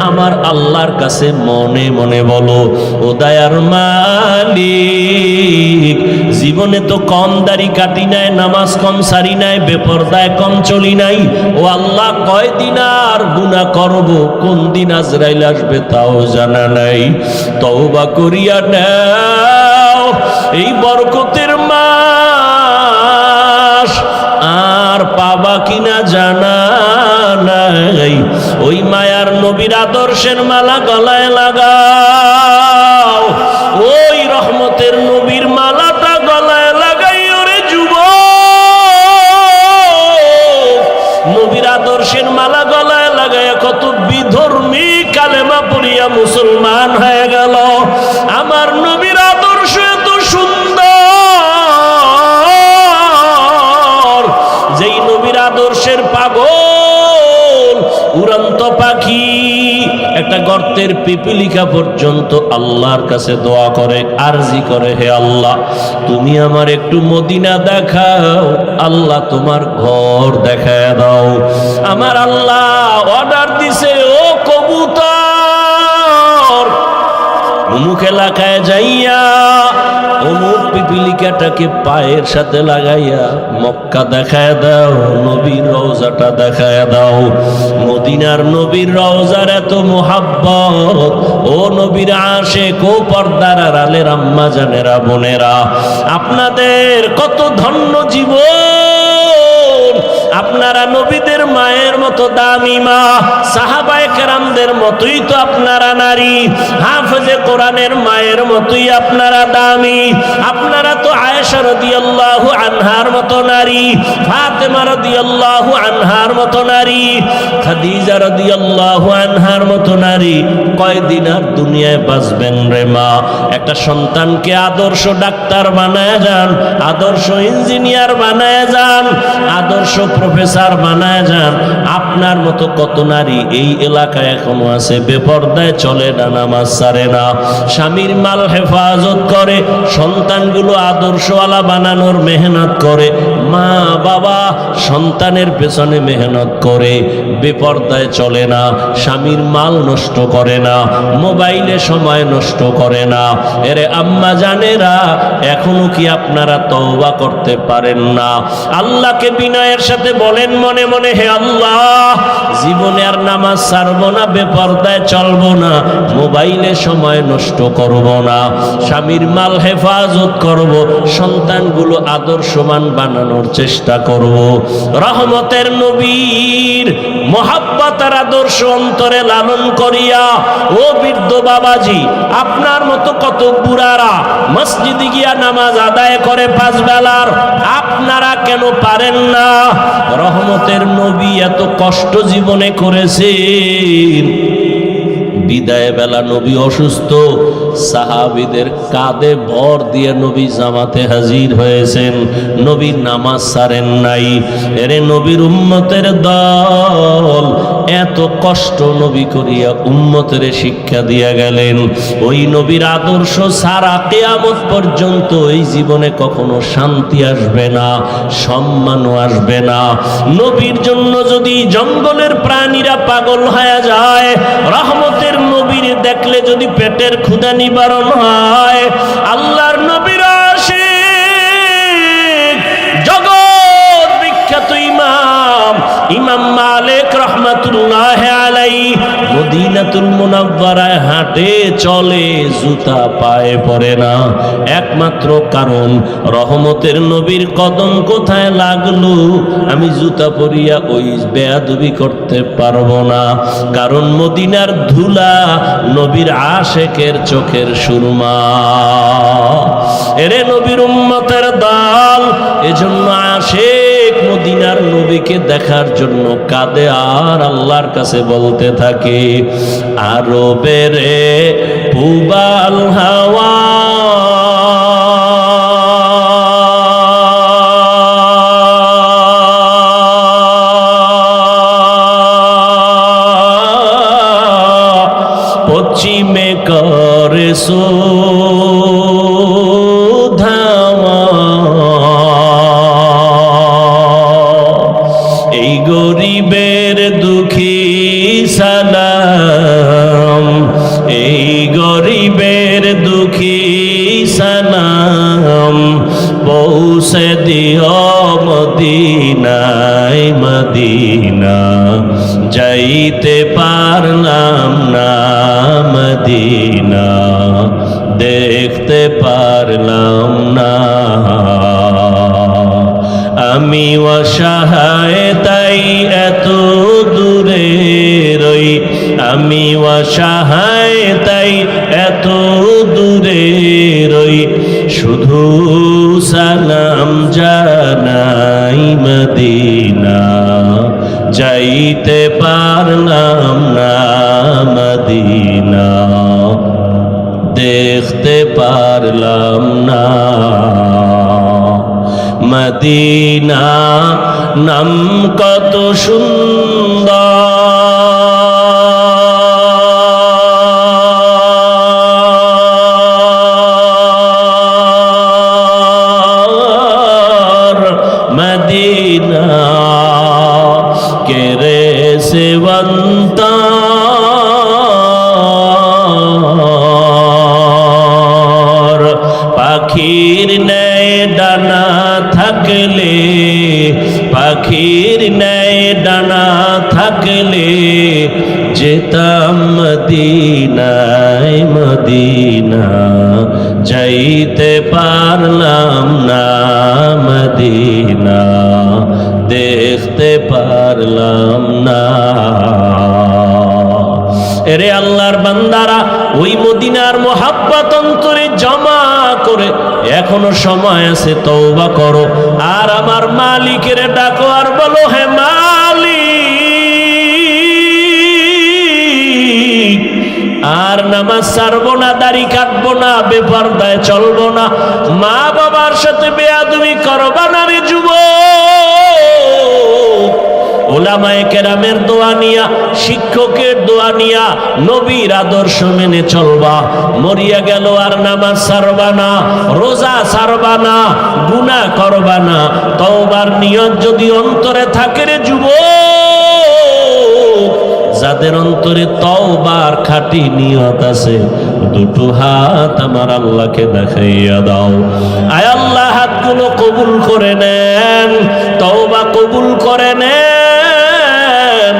আমার আল্লাহর কাছে মনে মনে বলো, ও দয়ার মালিক, জীবনে তো কম দাড়ি কাটি নাই, নামাজ কম সারি নাই, বেপরদায় কম চলি নাই, ও আল্লাহ কয়দিন আর গুনাহ করব, কোন দিন আজরাইল আসবে তাও জানা নাই। তওবা করিয়া নাও, এই বরকতের মাস আর পাবা কিনা জানা নাই। ওই মায়ার নবীর আদর্শের মালা গলায় লাগাও, ওই রহমতের নবীর মালাটা গলায় লাগাই, ওরে যুবক, নবীর আদর্শের মালা গলায় লাগায় কত বিধর্মী কালেমা পড়িয়া মুসলমান হয়ে গেল। আমার নবীর আদর্শ এত সুন্দর, যেই নবীর আদর্শের পাগল উড়ন্ত পাখি একটা গর্তের পিপিলিকা পর্যন্ত আল্লাহর কাছে দোয়া করে, আরজি করে, হে আল্লাহ তুমি আমার একটু মদিনা দেখাও, আল্লাহ তোমার ঘর দেখায় দাও। আমার আল্লাহ অর্ডার দিছে, ও কবুতর, অমুক এলাকায় যাইয়া অমুক পিপিলিকাটাকে পায়ের সাথে লাগাইয়া মক্কা দেখায় দাও, নবীর রওজাটা দেখায় দাও। মদিনার নবীর রওজার এত মোহাব্বত, ও নবীর আশিক, ও পর্দার আড়ালের আম্মা জানেরা, বোনেরা, আপনাদের কত ধন্য জীবন। আপনারা নবীদের মায়ের মতো দামি মা, সাহাবায়ে কেরামদের মতোই তো আপনারা নারী, হাফেজে কোরআনের মায়ের মতোই আপনারা দামি। আপনারা তো আয়েশা রাদিয়াল্লাহু আনহার মতো নারী, ফাতেমা রাদিয়াল্লাহু আনহার মতো নারী, খাদিজা রাদিয়াল্লাহু আনহার মতো নারী। কয়দিন আর দুনিয়ায় বাঁচবেন রে মা? একটা সন্তানকে আদর্শ ডাক্তার বানায় যান, আদর্শ ইঞ্জিনিয়ার বানায় যান, আদর্শ প্রফেসর বানায় যান। আপনার মতো কত নারী এই এলাকায় এখনো আছে বেপরদায় চলে না, নামাজ ছাড়ে না, স্বামীর মাল হেফাজত করে, সন্তানগুলো আদর্শওয়ালা বানানোর মেহনত করে, মা বাবা সন্তানের পেছনে মেহনত করে, বেপরদায় চলে না, স্বামীর মাল নষ্ট করে না, মোবাইলে সময় নষ্ট করে না। এরে আম্মা জানেরা, এখনো কি আপনারা তওবা করতে পারেন না? আল্লাহকে বিনয়ের সাথে বলেন মনে মনে, হে আল্লাহ, জীবনে আর নামাজ ছাড়বো না, বেপরদায় চলবো না, মোবাইলে সময় নষ্ট করব না, স্বামীর মাল হেফাজত করব, সন্তানগুলো আদর্শবান বানানোর চেষ্টা করব। রহমতের নবীর মহাব্বত আর আদর্শ অন্তরে লালন করিয়া, ও বৃদ্ধ বাবাজি, আপনার মতো কত বুড়ারা মসজিদে গিয়া নামাজ আদায় করে 5 বেলার, আপনারা কেন পারেন না? রহমতের নবী এত কষ্ট জীবনে করেছেন। বিদায় বেলা নবী অসুস্থ, সাহাবীদের কাঁধে ভর দিয়ে নবী জামাতে হাজির হয়েছেন, নবী নামাজ ছাড়েন নাই। এরে নবীর উম্মতের দল এত কষ্ট নবী করিয়া উম্মতের শিক্ষা দিয়া গেলেন। ওই নবীর আদর্শ সারা কিয়ামত পর্যন্ত এই জীবনে কখনো শান্তি আসবে না, সম্মানও আসবে না। নবীর জন্য যদি জঙ্গলের প্রাণীরা পাগল হয়ে যায়, রহমতের নবীর দেখলে যদি পেটের ক্ষুধা নিবারণ হয়, আল্লাহর নবীর আশিক জগৎ বিখ্যাত ইমাম মালিক রহমাতুল্লাহ আলাইহি মদিনাতুল মুনাওয়ারায় হাঁটে চলে, জুতা পায়ে পড়ে না। একমাত্র কারণ রহমতের নবীর কদম কোথায় লাগলো, আমি জুতা পরিয়া ওই বেয়াদবি করতে পারবো না। কারণ মদিনার ধুলা নবীর আশেকের চোখের সুরমা। এরে নবীর উম্মতের দল, এজন্য আশেক মদিনার নবীকে দেখার জন্য কাঁদে আর আল্লাহর কাছে বলতে থাকে, আরবের পুবাল হাওয়া পশ্চিমে করে ধাওয়া, এই গরিবের দুঃখী সালাম, এই গরিবের দুঃখী সালাম, পৌঁছে দিও মদিনায় মদিনা, যাইতে পারলাম না মদিনা, দেখতে পারলাম না। আমি অসহায় তাই এত দূরে রই, আমি অসহায় তাই এত দূরে রই, শুধু সালাম জানাই মদিনা, যাইতে পারলাম না মদিনা, দেখতে পারলাম না মদিনা। নাম কত সুন্দর, মদিনা কেরে সেবন্তা, পাখির ন্যায় ডানা থাকলে, পাখির ন্যায় ডানা থাকলে, যেতাম মদিনায় মদিনা, যাইতে পারলাম না মদিনা, দেখতে পারলাম না। এরে আল্লাহর বান্দারা, ওই মদিনার মোহাব্বত অন্তরে জমা করে এখনো সময় আছে, তওবা করো আর আমার মালিকের ডাকো আর বলো, হে মালিক, আর নামাজ ছাড়বো না, দাড়ি কাটবো না, বেপরদায় চলবো না, মা বাবার সাথে বেয়াদবি করবা না রে যুবক। উলামায়ে কেরামের দোয়া নিয়া, শিক্ষকের দোয়া নিয়া, নবীর আদর্শ মেনে চলবা। মরিয়া গেল আর নামাজ ছাড়বা না, রোজা ছাড়বা না, গুনাহ করবা না। তওবার নিয়ত যদি অন্তরে থাকে রে যুবক, যাদের অন্তরে তওবার খাঁটি নিয়ত আছে, দুটো হাত আমার আল্লাহকে দেখাইয়া দাও। আয় আল্লাহ, হাতগুলো কবুল করে নেন, তওবা কবুল করে নেন,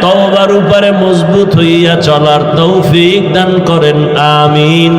তওবার উপরে মজবুত হইয়া চলার তৌফিক দান করেন, আমিন।